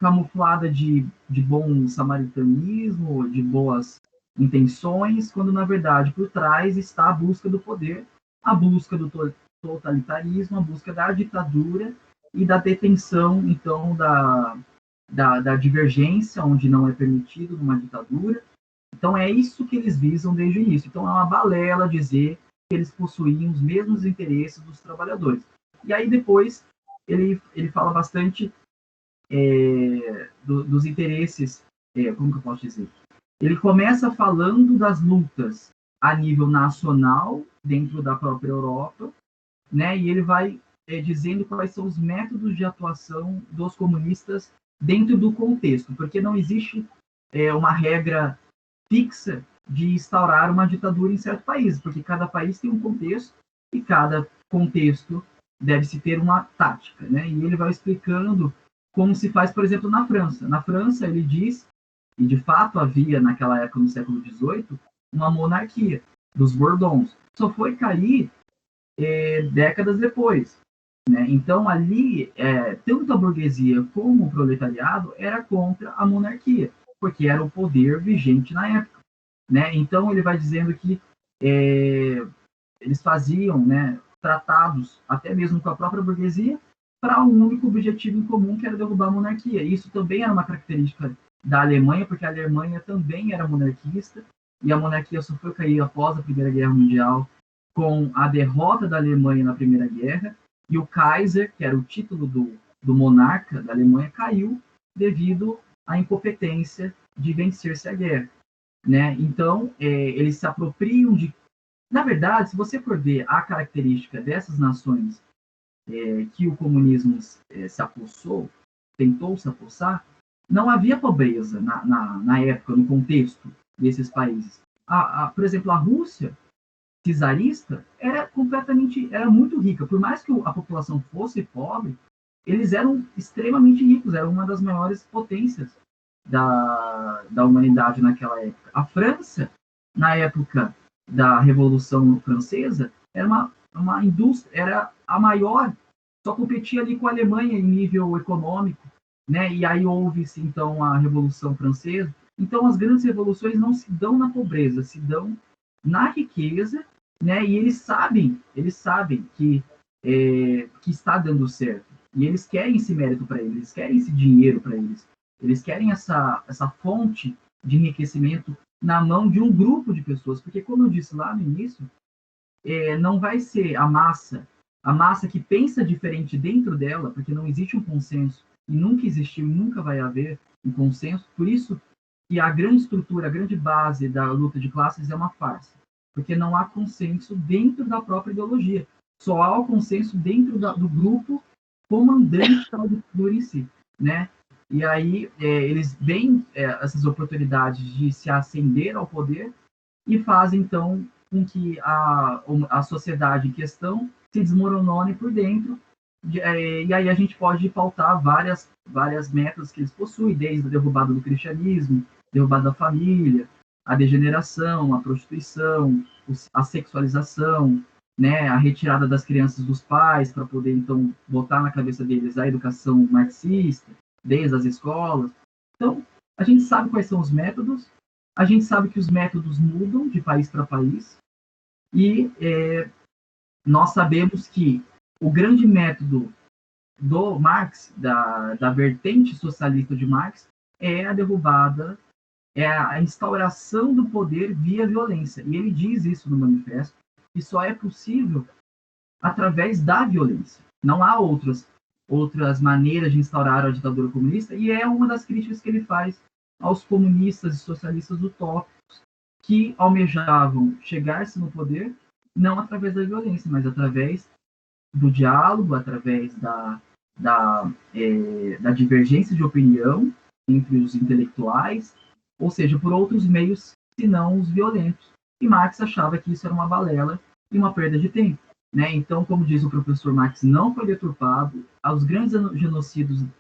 [SPEAKER 4] camuflada de bom samaritanismo, de boas intenções, quando, na verdade, por trás está a busca do poder, a busca do totalitarismo, a busca da ditadura e da detenção, então, da divergência, onde não é permitido numa ditadura. Então, é isso que eles visam desde o início. Então, é uma balela dizer que eles possuíam os mesmos interesses dos trabalhadores. E aí, depois, ele fala bastante dos interesses, como que eu posso dizer? Ele começa falando das lutas a nível nacional, dentro da própria Europa, né? E ele vai dizendo quais são os métodos de atuação dos comunistas dentro do contexto, porque não existe uma regra fixa de instaurar uma ditadura em certo país, porque cada país tem um contexto e cada contexto deve-se ter uma tática, né? E ele vai explicando como se faz, por exemplo, na França. Na França, ele diz, e de fato havia naquela época, no século XVIII, uma monarquia dos Bourbons. Só foi cair décadas depois, né? Então, ali, tanto a burguesia como o proletariado era contra a monarquia, porque era o poder vigente na época, né? Então, ele vai dizendo que eles faziam, né, tratados, até mesmo com a própria burguesia, para um único objetivo em comum, que era derrubar a monarquia. Isso também era uma característica da Alemanha, porque a Alemanha também era monarquista, e a monarquia só foi cair após a Primeira Guerra Mundial, com a derrota da Alemanha na Primeira Guerra, e o Kaiser, que era o título do monarca da Alemanha, caiu devido à incompetência de vencer-se a guerra, né? Então, eles se apropriam de... Na verdade, se você for ver a característica dessas nações que o comunismo se apossou, tentou se apossar, não havia pobreza na época, no contexto desses países. Por exemplo, a Rússia czarista era muito rica. Por mais que a população fosse pobre, eles eram extremamente ricos, eram uma das maiores potências da humanidade naquela época. A França, na época da Revolução Francesa, era uma indústria, era a maior, só competia ali com a Alemanha em nível econômico, né? E aí houve-se, então, a Revolução Francesa. Então, as grandes revoluções não se dão na pobreza, se dão na riqueza, né? E eles sabem que está dando certo. E eles querem esse mérito para eles querem esse dinheiro para eles querem essa fonte de enriquecimento na mão de um grupo de pessoas, porque, como eu disse lá no início, não vai ser a massa que pensa diferente dentro dela, porque não existe um consenso, e nunca existiu, nunca vai haver um consenso. Por isso que a grande estrutura, a grande base da luta de classes é uma farsa, porque não há consenso dentro da própria ideologia, só há o consenso dentro do grupo comandante da ditadura em si, né? E aí eles veem essas oportunidades de se ascender ao poder e fazem, então, com que a sociedade em questão se desmorone por dentro. E aí a gente pode pautar várias metas que eles possuem, desde a derrubada do cristianismo, derrubada da família, a degeneração, a prostituição, a sexualização, né, a retirada das crianças dos pais para poder, então, botar na cabeça deles a educação marxista, desde as escolas. Então, a gente sabe quais são os métodos, a gente sabe que os métodos mudam de país para país, e nós sabemos que o grande método do Marx, da vertente socialista de Marx, é a derrubada, é a instauração do poder via violência. E ele diz isso no manifesto, que só é possível através da violência. Não há outras maneiras de instaurar a ditadura comunista, e é uma das críticas que ele faz aos comunistas e socialistas utópicos que almejavam chegar-se no poder não através da violência, mas através do diálogo, através da divergência de opinião entre os intelectuais, ou seja, por outros meios, senão os violentos. E Marx achava que isso era uma balela e uma perda de tempo, né? Então, como diz o professor Marx, não foi deturpado. Os grandes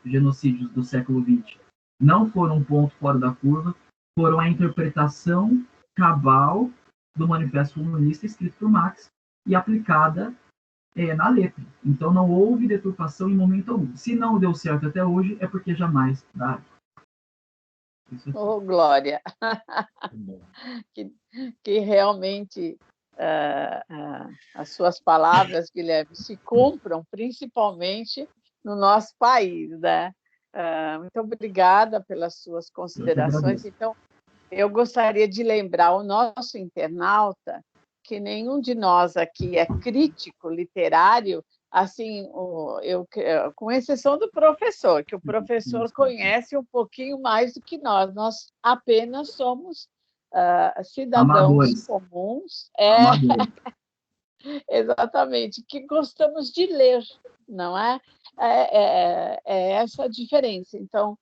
[SPEAKER 4] genocídios do século XX não foram um ponto fora da curva, foram a interpretação cabal do Manifesto Comunista escrito por Marx e aplicada na letra. Então, não houve deturpação em momento algum. Se não deu certo até hoje, é porque jamais dá.
[SPEAKER 1] Oh, Glória! que realmente as suas palavras, Guilherme, se cumpram, principalmente no nosso país, né? Muito obrigada pelas suas considerações. Então, eu gostaria de lembrar ao nosso internauta que nenhum de nós aqui é crítico literário, assim, com exceção do professor, que o professor conhece um pouquinho mais do que nós apenas somos cidadãos comuns. Exatamente, que gostamos de ler, não é? É essa a diferença. Então,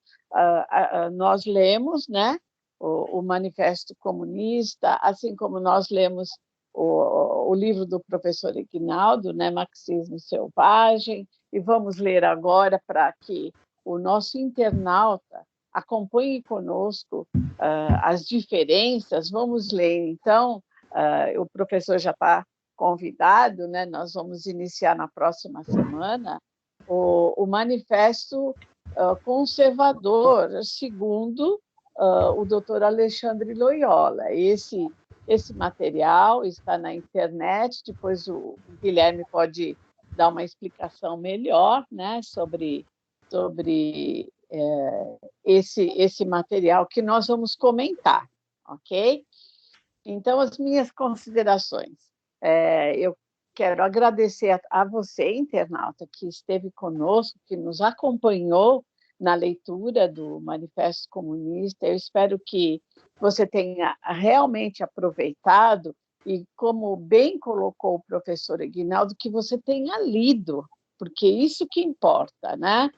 [SPEAKER 1] nós lemos, né, o Manifesto Comunista, assim como nós lemos o livro do professor Ignaldo, né, Marxismo Selvagem, e vamos ler agora para que o nosso internauta acompanhe conosco as diferenças. Vamos ler, então, o professor já está convidado, né? Nós vamos iniciar na próxima semana o Manifesto Conservador, segundo o doutor Alexandre Loyola. Esse material está na internet, depois o Guilherme pode dar uma explicação melhor, né, sobre esse material que nós vamos comentar, ok? Então, as minhas considerações. Eu quero agradecer a você, internauta, que esteve conosco, que nos acompanhou na leitura do Manifesto Comunista. Eu espero que você tenha realmente aproveitado e, como bem colocou o professor Ignaldo, que você tenha lido, porque isso que importa, né?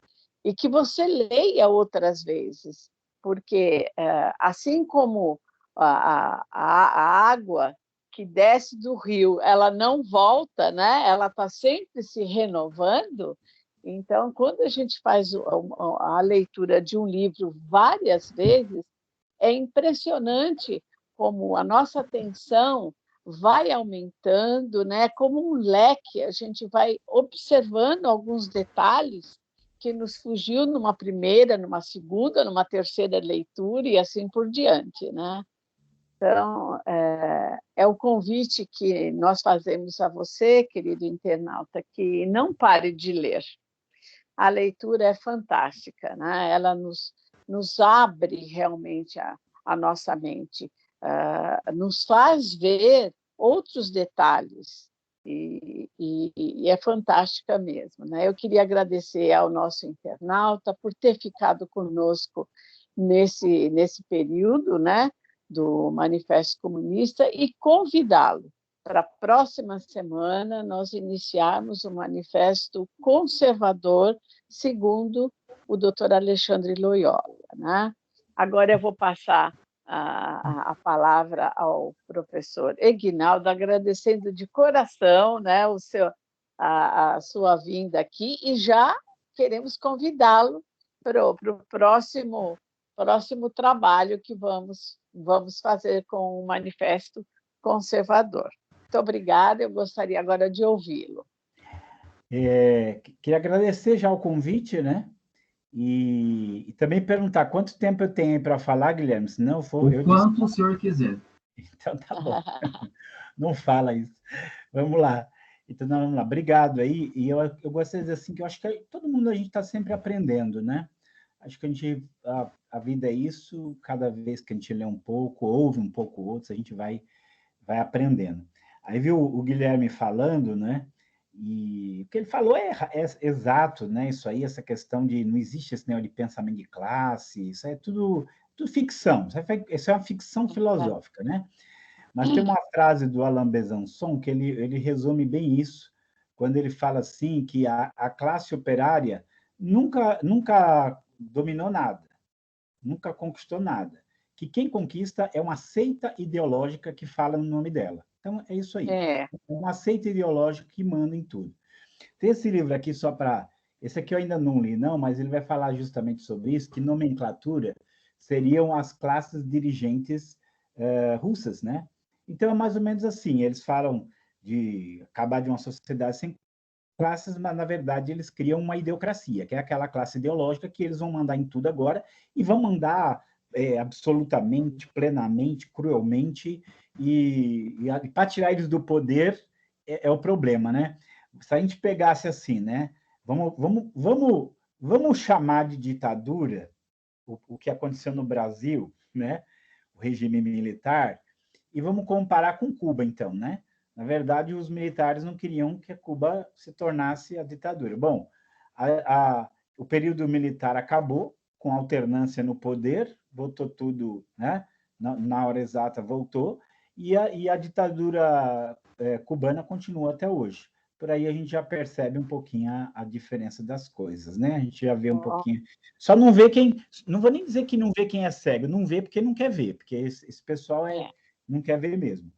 [SPEAKER 1] E que você leia outras vezes, porque, assim como a água que desce do rio, ela não volta, né? Ela está sempre se renovando. Então, quando a gente faz a leitura de um livro várias vezes, é impressionante como a nossa atenção vai aumentando, né? Como um leque, a gente vai observando alguns detalhes que nos fugiu numa primeira, numa segunda, numa terceira leitura e assim por diante, né? Então, é o convite que nós fazemos a você, querido internauta, que não pare de ler. A leitura é fantástica, né? Ela nos abre realmente a nossa mente, nos faz ver outros detalhes, e é fantástica mesmo, né? Eu queria agradecer ao nosso internauta por ter ficado conosco nesse período, né, do Manifesto Comunista, e convidá-lo para a próxima semana nós iniciarmos o Manifesto Conservador, segundo o doutor Alexandre Loyola, né? Agora eu vou passar a palavra ao professor Ignaldo, agradecendo de coração, né, a sua vinda aqui, e já queremos convidá-lo para o próximo trabalho que vamos fazer com o Manifesto Conservador. Muito obrigada, eu gostaria agora de ouvi-lo.
[SPEAKER 2] Queria agradecer já o convite, né? E também perguntar quanto tempo eu tenho para falar, Guilherme, senão eu for...
[SPEAKER 4] O quanto o senhor quiser.
[SPEAKER 2] Então tá bom. Não fala isso. Vamos lá. Então, vamos lá. Obrigado aí. E eu gostaria de dizer assim, que eu acho que todo mundo, a gente está sempre aprendendo, né? Acho que a vida é isso, cada vez que a gente lê um pouco, ouve um pouco outros, a gente vai aprendendo. Aí viu o Guilherme falando, né? E o que ele falou é exato, né? Isso aí, essa questão de não existe esse negócio de pensamento de classe, isso é tudo ficção, isso é uma ficção filosófica, né? Mas tem uma frase do Alain Besançon que ele resume bem isso, quando ele fala assim que a classe operária nunca dominou nada, nunca conquistou nada, que quem conquista é uma seita ideológica que fala no nome dela. Então, é isso aí. É uma seita ideológica que manda em tudo. Tem esse livro aqui só para... Esse aqui eu ainda não li, não, mas ele vai falar justamente sobre isso, que nomenclatura seriam as classes dirigentes russas, né? Então, é mais ou menos assim, eles falam de acabar de uma sociedade sem classes, mas, na verdade, eles criam uma ideocracia, que é aquela classe ideológica que eles vão mandar em tudo agora, e vão mandar absolutamente, plenamente, cruelmente, e para tirar eles do poder é o problema, né? Se a gente pegasse assim, né? Vamos chamar de ditadura o que aconteceu no Brasil, né? O regime militar, e vamos comparar com Cuba, então, né? Na verdade, os militares não queriam que Cuba se tornasse a ditadura. Bom, o período militar acabou, com alternância no poder, voltou tudo, né? Na hora exata voltou, e a ditadura cubana continua até hoje. Por aí a gente já percebe um pouquinho a diferença das coisas, né? A gente já vê um pouquinho. Só não vê quem. Não vou nem dizer que não vê quem é cego, não vê porque não quer ver, porque esse pessoal não quer ver mesmo.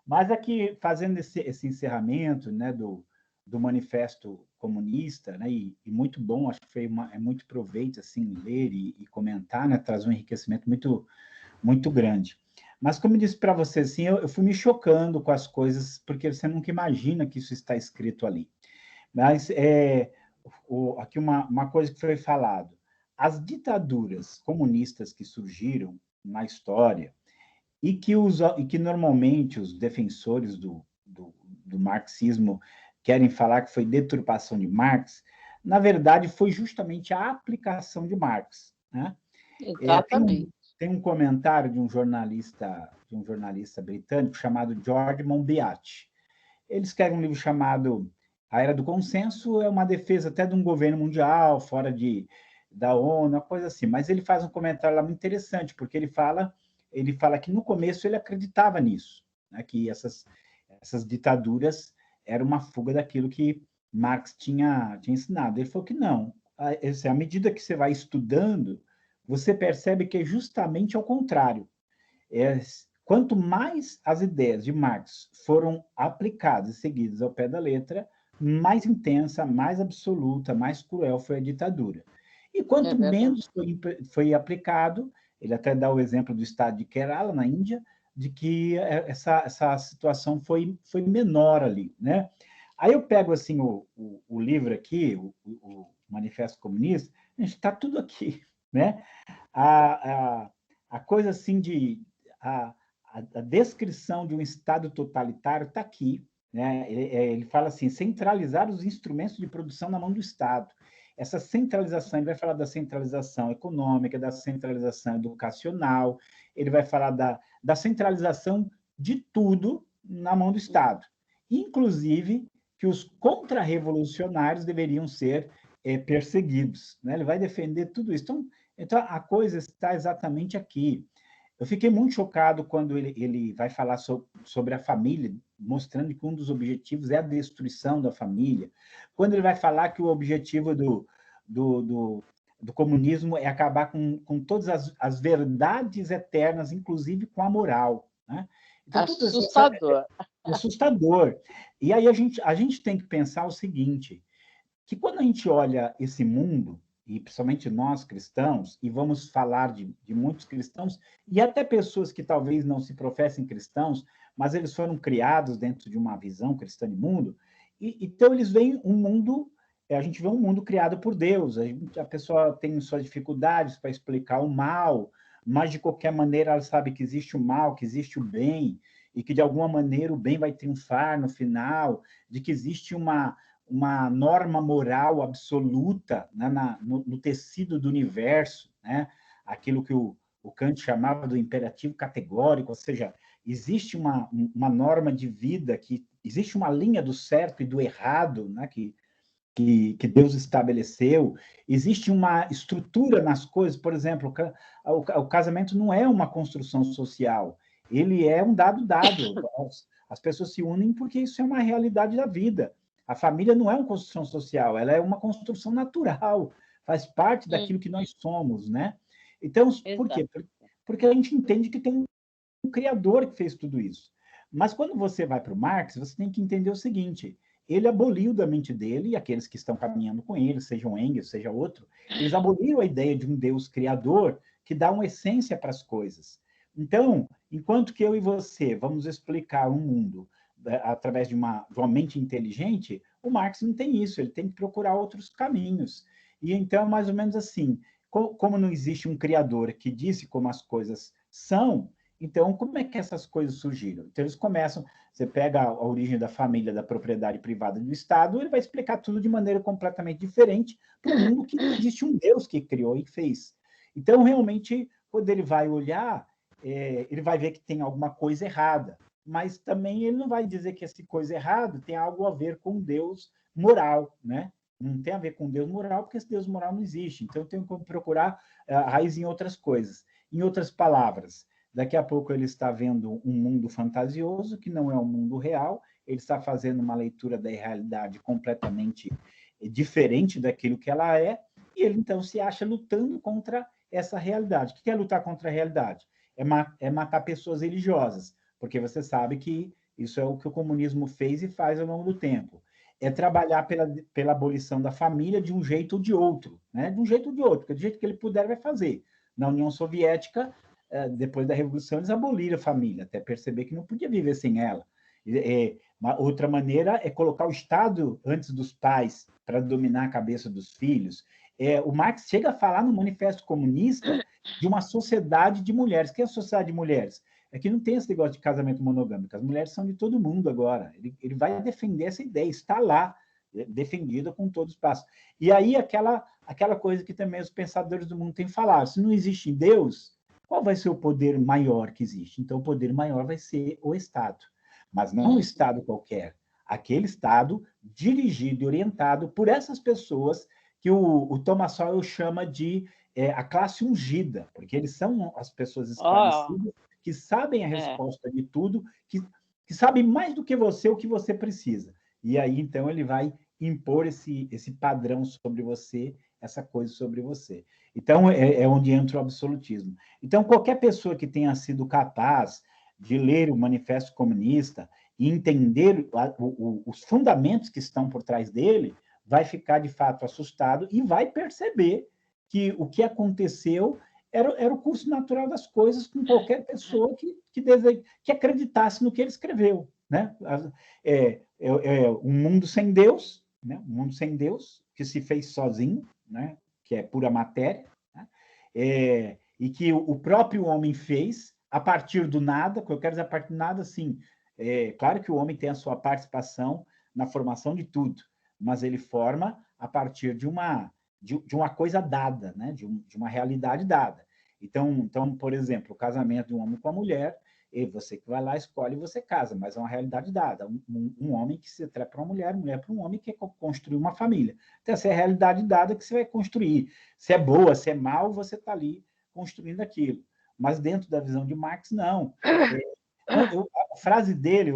[SPEAKER 2] Mas aqui, fazendo esse encerramento, né, do Manifesto Comunista, né, e muito bom, acho que é muito proveito assim, ler e comentar, né, traz um enriquecimento muito, muito grande. Mas, como eu disse para você, assim, eu fui me chocando com as coisas, porque você nunca imagina que isso está escrito ali. Mas aqui uma coisa que foi falado: as ditaduras comunistas que surgiram na história, e que normalmente os defensores do marxismo querem falar que foi deturpação de Marx, na verdade, foi justamente a aplicação de Marx, né?
[SPEAKER 1] Exatamente.
[SPEAKER 2] Tem um comentário de um jornalista britânico chamado George Monbiot. Ele escreve um livro chamado A Era do Consenso, é uma defesa até de um governo mundial, fora da ONU, uma coisa assim. Mas ele faz um comentário lá muito interessante, porque ele fala que no começo ele acreditava nisso, né, que essas ditaduras eram uma fuga daquilo que Marx tinha ensinado. Ele falou que não. À medida que você vai estudando, você percebe que é justamente ao contrário. Quanto mais as ideias de Marx foram aplicadas e seguidas ao pé da letra, mais intensa, mais absoluta, mais cruel foi a ditadura. E quanto menos foi aplicado, ele até dá o exemplo do estado de Kerala, na Índia, de que essa situação foi menor ali, né? Aí eu pego assim o livro aqui, o Manifesto Comunista, gente, está tudo aqui, né? A coisa assim a, a descrição de um Estado totalitário está aqui, né? Ele fala assim: centralizar os instrumentos de produção na mão do Estado. Essa centralização, ele vai falar da centralização econômica, da centralização educacional, ele vai falar da centralização de tudo na mão do Estado. Inclusive que os contra-revolucionários deveriam ser perseguidos, né? Ele vai defender tudo isso. Então, a coisa está exatamente aqui. Eu fiquei muito chocado quando ele vai falar sobre a família, mostrando que um dos objetivos é a destruição da família. Quando ele vai falar que o objetivo do comunismo é acabar com todas as verdades eternas, inclusive com a moral, né? Então,
[SPEAKER 1] assustador.
[SPEAKER 2] É assustador. E aí a gente tem que pensar o seguinte, que quando a gente olha esse mundo, e principalmente nós cristãos, e vamos falar de muitos cristãos, e até pessoas que talvez não se professem cristãos, mas eles foram criados dentro de uma visão cristã de mundo, então eles veem um mundo, a gente vê um mundo criado por Deus, a pessoa tem suas dificuldades para explicar o mal, mas de qualquer maneira ela sabe que existe o mal, que existe o bem, e que de alguma maneira o bem vai triunfar no final, de que existe uma norma moral absoluta, né, no tecido do universo, né? Aquilo que o Kant chamava do imperativo categórico, ou seja, existe uma norma de vida, que existe uma linha do certo e do errado, né, que Deus estabeleceu, existe uma estrutura nas coisas, por exemplo, o casamento não é uma construção social, ele é um dado. As pessoas se unem porque isso é uma realidade da vida. A família não é uma construção social, ela é uma construção natural, faz parte daquilo que nós somos, né? Então, por quê? Porque a gente entende que tem um criador que fez tudo isso. Mas quando você vai para o Marx, você tem que entender o seguinte: ele aboliu da mente dele, e aqueles que estão caminhando com ele, seja um Engels, seja outro, eles aboliram a ideia de um Deus criador que dá uma essência para as coisas. Então, enquanto que eu e você vamos explicar um mundo através de uma mente inteligente, o Marx não tem isso, ele tem que procurar outros caminhos. E então, mais ou menos assim, como não existe um criador que disse como as coisas são, então, como é que essas coisas surgiram? Então, eles começam, você pega a origem da família, da propriedade privada do Estado, ele vai explicar tudo de maneira completamente diferente para um mundo que existe um Deus que criou e fez. Então, realmente, quando ele vai olhar, ele vai ver que tem alguma coisa errada, mas também ele não vai dizer que essa coisa errada tem algo a ver com Deus moral, né? Não tem a ver com Deus moral, porque esse Deus moral não existe. Então, eu tenho que procurar a raiz em outras coisas. Em outras palavras, daqui a pouco ele está vendo um mundo fantasioso, que não é um mundo real, ele está fazendo uma leitura da realidade completamente diferente daquilo que ela é, e ele então se acha lutando contra essa realidade. O que é lutar contra a realidade? É matar pessoas religiosas, porque você sabe que isso é o que o comunismo fez e faz ao longo do tempo. É trabalhar pela abolição da família de um jeito ou de outro, né? De um jeito ou de outro, porque do jeito que ele puder vai fazer. Na União Soviética, depois da Revolução, eles aboliram a família, até perceber que não podia viver sem ela. Uma outra maneira é colocar o Estado antes dos pais para dominar a cabeça dos filhos. O Marx chega a falar no Manifesto Comunista de uma sociedade de mulheres. O que é a sociedade de mulheres? É que não tem esse negócio de casamento monogâmico. As mulheres são de todo mundo agora. Ele vai defender essa ideia, está lá, defendida com todo espaço. E aí aquela coisa que também os pensadores do mundo têm falado, se não existe Deus, qual vai ser o poder maior que existe? Então, o poder maior vai ser o Estado. Mas não um Estado qualquer, aquele Estado dirigido e orientado por essas pessoas que o Thomas Sowell chama de a classe ungida, porque eles são as pessoas esclarecidas, que sabem a resposta de tudo, que sabem mais do que você o que você precisa. E aí, então, ele vai impor esse padrão sobre você, essa coisa sobre você. Então, é onde entra o absolutismo. Então, qualquer pessoa que tenha sido capaz de ler o Manifesto Comunista e entender os fundamentos que estão por trás dele, vai ficar, de fato, assustado e vai perceber que o que aconteceu era o curso natural das coisas com qualquer pessoa que acreditasse no que ele escreveu. Né? Um mundo sem Deus, né? Um mundo sem Deus, que se fez sozinho, né? Que é pura matéria, né? E que o próprio homem fez a partir do nada. Eu quero dizer a partir do nada, sim. Claro que o homem tem a sua participação na formação de tudo, mas ele forma a partir de uma coisa dada, né? de uma realidade dada. Então, por exemplo, o casamento de um homem com a mulher, você que vai lá, escolhe e você casa, mas é uma realidade dada. Um homem que se atrai para uma mulher para um homem que quer construir uma família. Então, essa é a realidade dada que você vai construir. Se é boa, se é mal, você está ali construindo aquilo. Mas dentro da visão de Marx, não. A frase dele,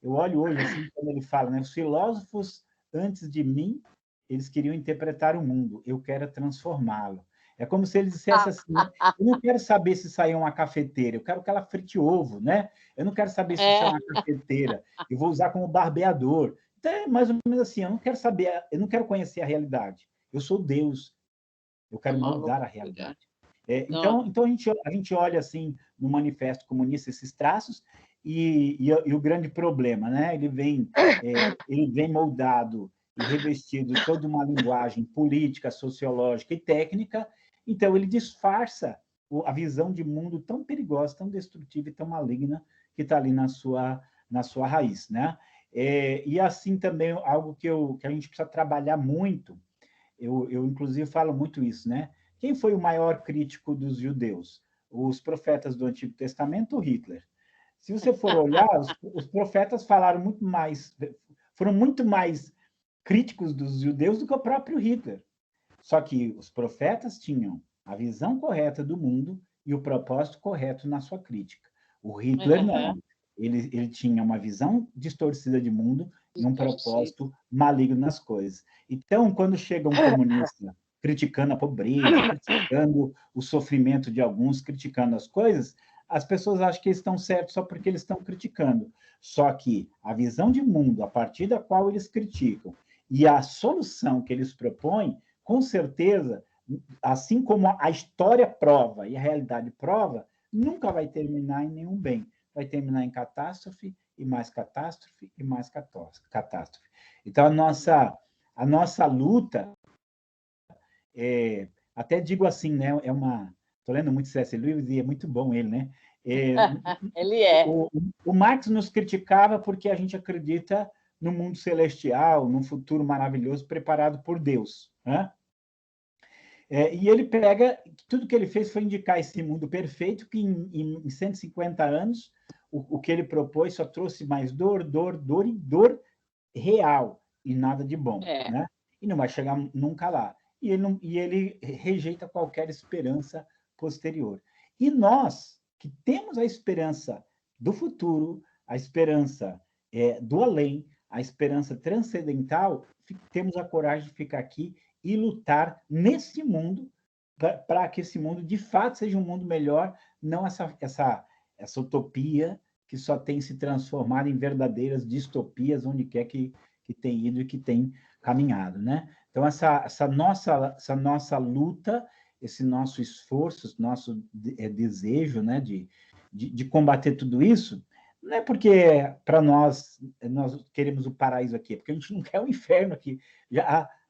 [SPEAKER 2] eu olho hoje, assim, quando ele fala, né? Os filósofos, antes de mim, eles queriam interpretar o mundo, eu quero transformá-lo. É como se ele dissesse assim, eu não quero saber se saiu uma cafeteira, eu quero que ela frite ovo, né? Eu não quero saber se saiu uma cafeteira, eu vou usar como barbeador. Então, é mais ou menos assim, eu não quero saber, eu não quero conhecer a realidade. Eu sou Deus, eu quero moldar a realidade. Então a gente olha assim no Manifesto Comunista esses traços e o grande problema, né? Ele vem moldado e revestido de toda uma linguagem política, sociológica e técnica. Então ele disfarça a visão de mundo tão perigosa, tão destrutiva e tão maligna que está ali na sua raiz, né? E assim também algo que a gente precisa trabalhar muito. Eu inclusive falo muito isso, né? Quem foi o maior crítico dos judeus? Os profetas do Antigo Testamento ou Hitler? Se você for olhar, os profetas foram muito mais críticos dos judeus do que o próprio Hitler. Só que os profetas tinham a visão correta do mundo e o propósito correto na sua crítica. O Hitler não. Ele tinha uma visão distorcida de mundo e um propósito maligno nas coisas. Então, quando chega um comunista criticando a pobreza, criticando o sofrimento de alguns, criticando as coisas, as pessoas acham que eles estão certos só porque eles estão criticando. Só que a visão de mundo, a partir da qual eles criticam, e a solução que eles propõem, com certeza, assim como a história prova e a realidade prova, nunca vai terminar em nenhum bem. Vai terminar em catástrofe, e mais catástrofe, e mais catástrofe. Então, a nossa luta, até digo assim, né? Estou lendo muito C.S. Lewis e é muito bom ele, né?
[SPEAKER 1] Ele é.
[SPEAKER 2] O Marx nos criticava porque a gente acredita no mundo celestial, num futuro maravilhoso preparado por Deus, né? E ele tudo que ele fez foi indicar esse mundo perfeito, que em 150 anos, o que ele propôs só trouxe mais dor, dor, dor e dor real, e nada de bom, né? E não vai chegar nunca lá. E ele rejeita qualquer esperança posterior. E nós, que temos a esperança do futuro, a esperança do além, a esperança transcendental, temos a coragem de ficar aqui e lutar nesse mundo para que esse mundo, de fato, seja um mundo melhor, não essa utopia que só tem se transformado em verdadeiras distopias onde quer que tem ido e que tem caminhado, né? Então, essa nossa luta, esse nosso esforço, esse nosso desejo, né, de combater tudo isso, não é porque para nós queremos o paraíso aqui, é porque a gente não quer o inferno aqui.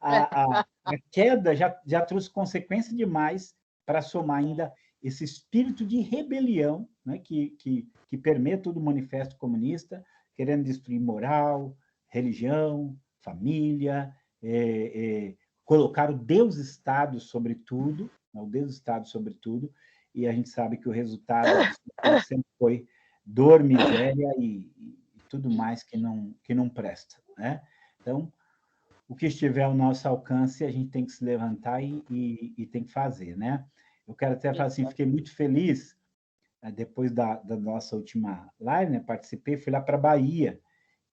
[SPEAKER 2] A queda já trouxe consequência demais para somar ainda esse espírito de rebelião, né, que permeia todo o manifesto comunista, querendo destruir moral, religião, família, colocar o Deus-Estado sobre tudo, né, o Deus-Estado sobre tudo, e a gente sabe que o resultado disso sempre foi dor, miséria e tudo mais que não presta, né? Então, o que estiver ao nosso alcance, a gente tem que se levantar e tem que fazer, né? Eu quero até falar assim, fiquei muito feliz, depois da nossa última live, né? Participei, fui lá para a Bahia,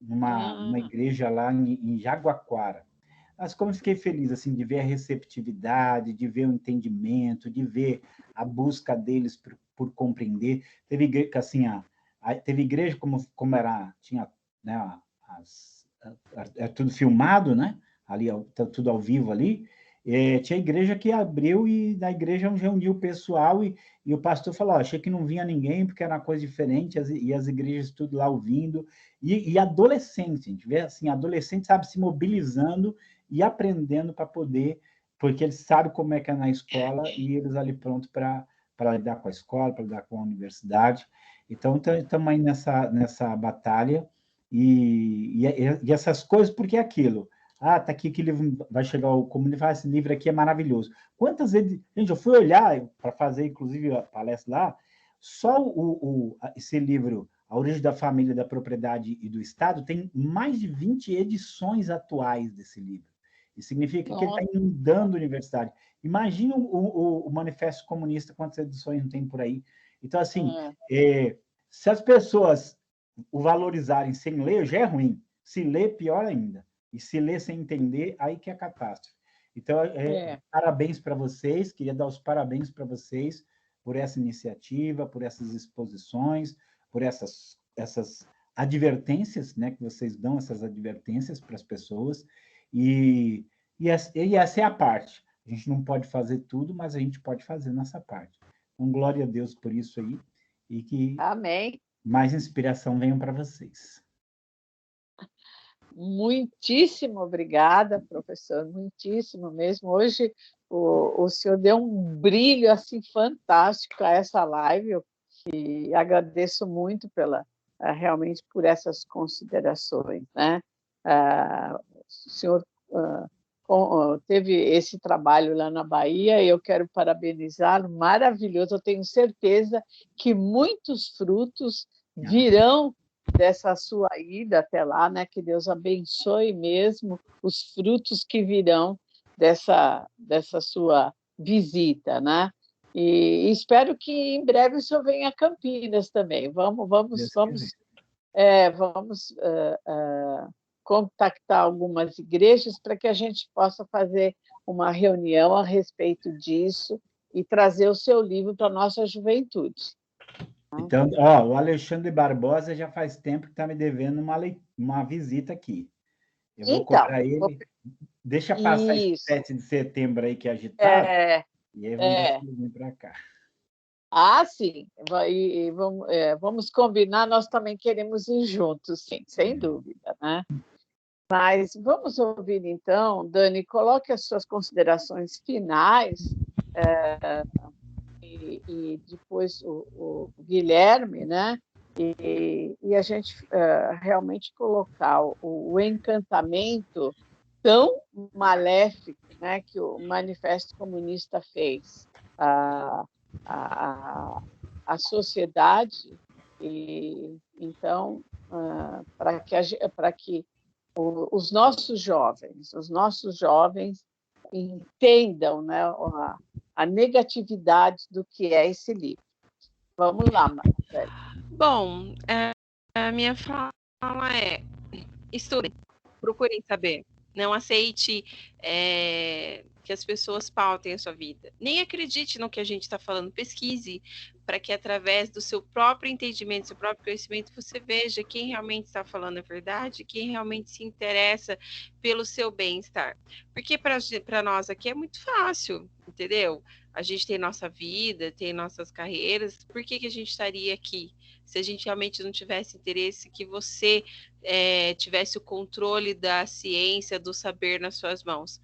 [SPEAKER 2] numa igreja lá em Jaguaquara. Mas como eu fiquei feliz assim de ver a receptividade, de ver o entendimento, de ver a busca deles por compreender. Teve igreja, assim, teve igreja como era, tinha, né, é tudo filmado, né? Ali tudo ao vivo ali. Tinha igreja que abriu e na igreja reuniu o pessoal e o pastor falou: achei que não vinha ninguém porque era uma coisa diferente, e as igrejas tudo lá ouvindo. E adolescente, a gente vê assim, adolescente, sabe, se mobilizando e aprendendo para poder, porque eles sabem como é que é na escola e eles ali prontos para lidar com a escola, para lidar com a universidade. Então, estamos aí nessa batalha e essas coisas, porque é aquilo. Tá aqui que livro vai chegar o comunicado, esse livro aqui é maravilhoso. Quantas vezes, gente, eu fui olhar para fazer, inclusive, a palestra lá, só esse livro, A Origem da Família, da Propriedade e do Estado, tem mais de 20 edições atuais desse livro. Isso significa que ele está inundando a universidade. Imagina o Manifesto Comunista, quantas edições não tem por aí. Então, assim, se as pessoas o valorizarem sem ler, já é ruim. Se ler, pior ainda. E se ler sem entender, aí que é catástrofe. Então, parabéns para vocês, queria dar os parabéns para vocês por essa iniciativa, por essas exposições, por essas advertências, né, que vocês dão, essas advertências para as pessoas, e essa é a parte. A gente não pode fazer tudo, mas a gente pode fazer nossa parte. Então, glória a Deus por isso aí, e que
[SPEAKER 1] Amém.
[SPEAKER 2] Mais inspiração venha para vocês.
[SPEAKER 1] Muitíssimo obrigada, professor, muitíssimo mesmo. Hoje o senhor deu um brilho assim fantástico a essa live, e agradeço muito realmente por essas considerações, né? O senhor teve esse trabalho lá na Bahia e eu quero parabenizá-lo, maravilhoso. Eu tenho certeza que muitos frutos virão dessa sua ida até lá, né? Que Deus abençoe mesmo os frutos que virão dessa sua visita, né? E espero que em breve o senhor venha a Campinas também. Vamos contactar algumas igrejas para que a gente possa fazer uma reunião a respeito disso e trazer o seu livro para a nossa juventude.
[SPEAKER 2] Então, o Alexandre Barbosa já faz tempo que está me devendo uma visita aqui. Eu vou cobrar ele. Deixa passar esse 7 de setembro aí que é agitado, e aí vamos ver se ele vem para cá.
[SPEAKER 1] Sim. Vamos combinar, nós também queremos ir juntos, sim, sem dúvida, né? Mas vamos ouvir, então, Dani, coloque as suas considerações finais, e depois o Guilherme, né? E a gente realmente colocar o encantamento tão maléfico, né, que o Manifesto Comunista fez à sociedade, e então para que os nossos jovens entendam, né, a negatividade do que é esse livro. Vamos lá, Marcelo.
[SPEAKER 3] Bom, a minha fala é: estudem, procurem saber. Não aceite que as pessoas pautem a sua vida. Nem acredite no que a gente está falando. Pesquise para que, através do seu próprio entendimento, seu próprio conhecimento, você veja quem realmente está falando a verdade, quem realmente se interessa pelo seu bem-estar. Porque para nós aqui é muito fácil, entendeu? A gente tem nossa vida, tem nossas carreiras. Por que a gente estaria aqui? Se a gente realmente não tivesse interesse que você tivesse o controle da ciência, do saber nas suas mãos.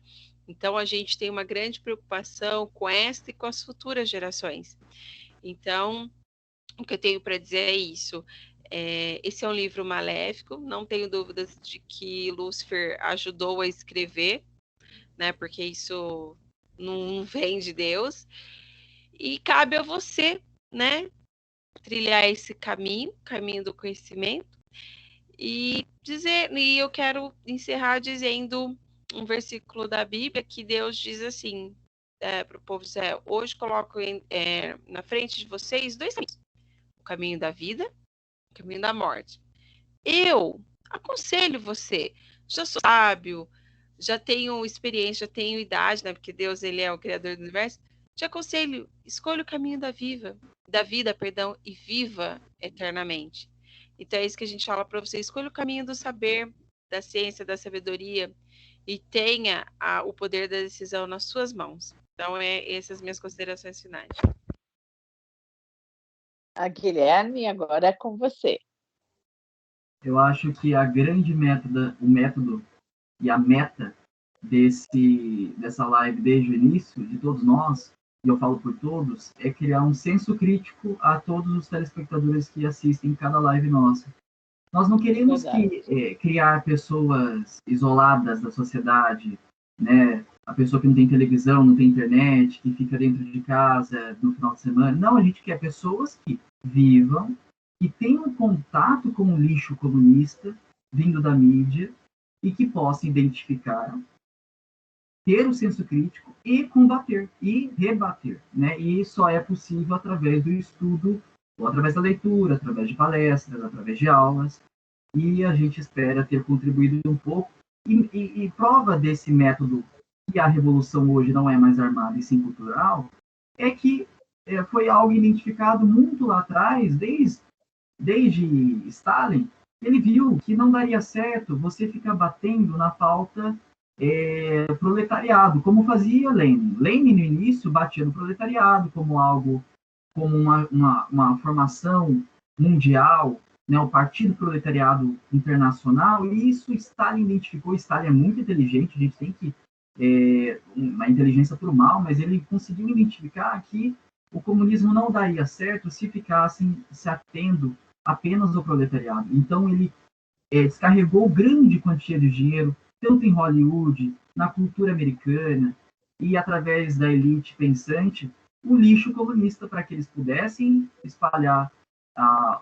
[SPEAKER 3] Então, a gente tem uma grande preocupação com esta e com as futuras gerações. Então, o que eu tenho para dizer é isso. Esse é um livro maléfico, não tenho dúvidas de que Lúcifer ajudou a escrever, né, porque isso não vem de Deus. E cabe a você, né, trilhar esse caminho do conhecimento. E eu quero encerrar dizendo um versículo da Bíblia que Deus diz assim para o povo de Israel: hoje coloco na frente de vocês 2 caminhos, o caminho da vida, o caminho da morte. Eu aconselho você, já sou sábio, já tenho experiência, já tenho idade, né? Porque Deus, ele é o criador do universo. Te aconselho, escolha o caminho da vida, e viva eternamente. Então é isso que a gente fala para você: escolha o caminho do saber, da ciência, da sabedoria, e tenha o poder da decisão nas suas mãos. Então, essas minhas considerações finais.
[SPEAKER 1] A Guilherme, agora é com você.
[SPEAKER 4] Eu acho que o método e a meta dessa live desde o início, de todos nós, e eu falo por todos, é criar um senso crítico a todos os telespectadores que assistem cada live nossa. Nós não queremos criar pessoas isoladas da sociedade, né? A pessoa que não tem televisão, não tem internet, que fica dentro de casa no final de semana. Não, a gente quer pessoas que vivam, que tenham contato com o lixo comunista vindo da mídia e que possam identificar, ter o senso crítico e combater e rebater, né? E só é possível através do estudo, ou através da leitura, através de palestras, através de aulas. E a gente espera ter contribuído um pouco. E prova desse método que a revolução hoje não é mais armada e sim cultural, é que foi algo identificado muito lá atrás, desde Stalin. Ele viu que não daria certo você ficar batendo na pauta proletariado, como fazia Lenin. Lenin, no início, batia no proletariado como algo, como uma formação mundial, né, o Partido Proletariado Internacional, e isso Stalin identificou. Stalin é muito inteligente, a gente tem que uma inteligência para o mal, mas ele conseguiu identificar que o comunismo não daria certo se ficassem se atendo apenas ao proletariado. Então ele descarregou grande quantia de dinheiro, tanto em Hollywood, na cultura americana, e através da elite pensante, o lixo comunista, para que eles pudessem espalhar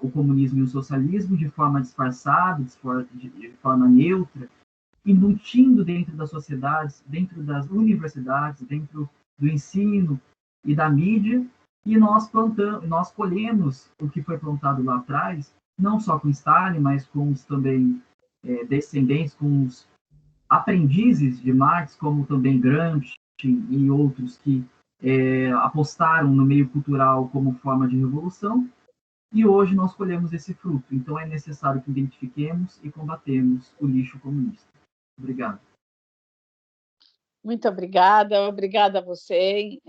[SPEAKER 4] o comunismo e o socialismo de forma disfarçada, de forma neutra, embutindo dentro das sociedades, dentro das universidades, dentro do ensino e da mídia, e nós colhemos o que foi plantado lá atrás, não só com Stalin, mas com os também descendentes, com os aprendizes de Marx, como também Gramsci e outros que apostaram no meio cultural como forma de revolução, e hoje nós colhemos esse fruto. Então é necessário que identifiquemos e combatemos o lixo comunista. Obrigado.
[SPEAKER 1] Muito obrigada. Obrigada a você,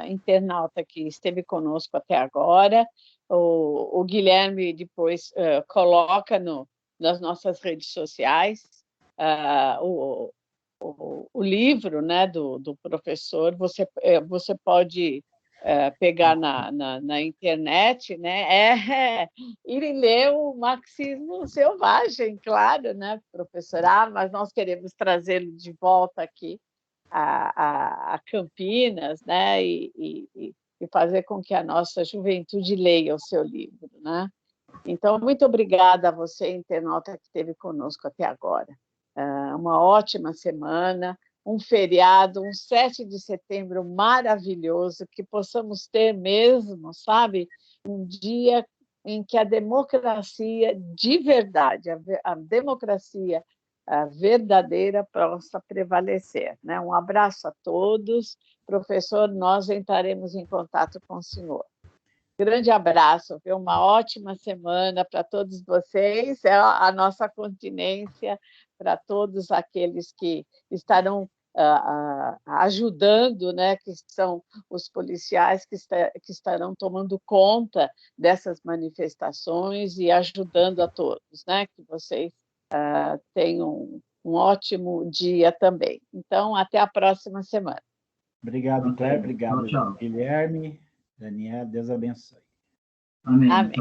[SPEAKER 1] internauta que esteve conosco até agora. O Guilherme depois coloca nas nossas redes sociais o livro, né, do professor. Você pode pegar na internet, né, ir e ler o Marxismo Selvagem, claro, né, professor? Mas nós queremos trazê-lo de volta aqui a Campinas, né, e fazer com que a nossa juventude leia o seu livro, né? Então, muito obrigada a você, internauta, que esteve conosco até agora. Uma ótima semana, um feriado, um 7 de setembro maravilhoso, que possamos ter mesmo, sabe, um dia em que a democracia de verdade, a democracia verdadeira possa prevalecer, né? Um abraço a todos. Professor, nós entraremos em contato com o senhor. Grande abraço, viu? Uma ótima semana para todos vocês, é a nossa continência para todos aqueles que estarão ajudando, né? Que são os policiais que estarão tomando conta dessas manifestações e ajudando a todos, né? Que vocês tenham um ótimo dia também. Então, até a próxima semana.
[SPEAKER 2] Obrigado, Claire. Obrigado,
[SPEAKER 4] Tchau.
[SPEAKER 2] Guilherme. Daniel, Deus abençoe.
[SPEAKER 4] Amém.
[SPEAKER 1] Amém.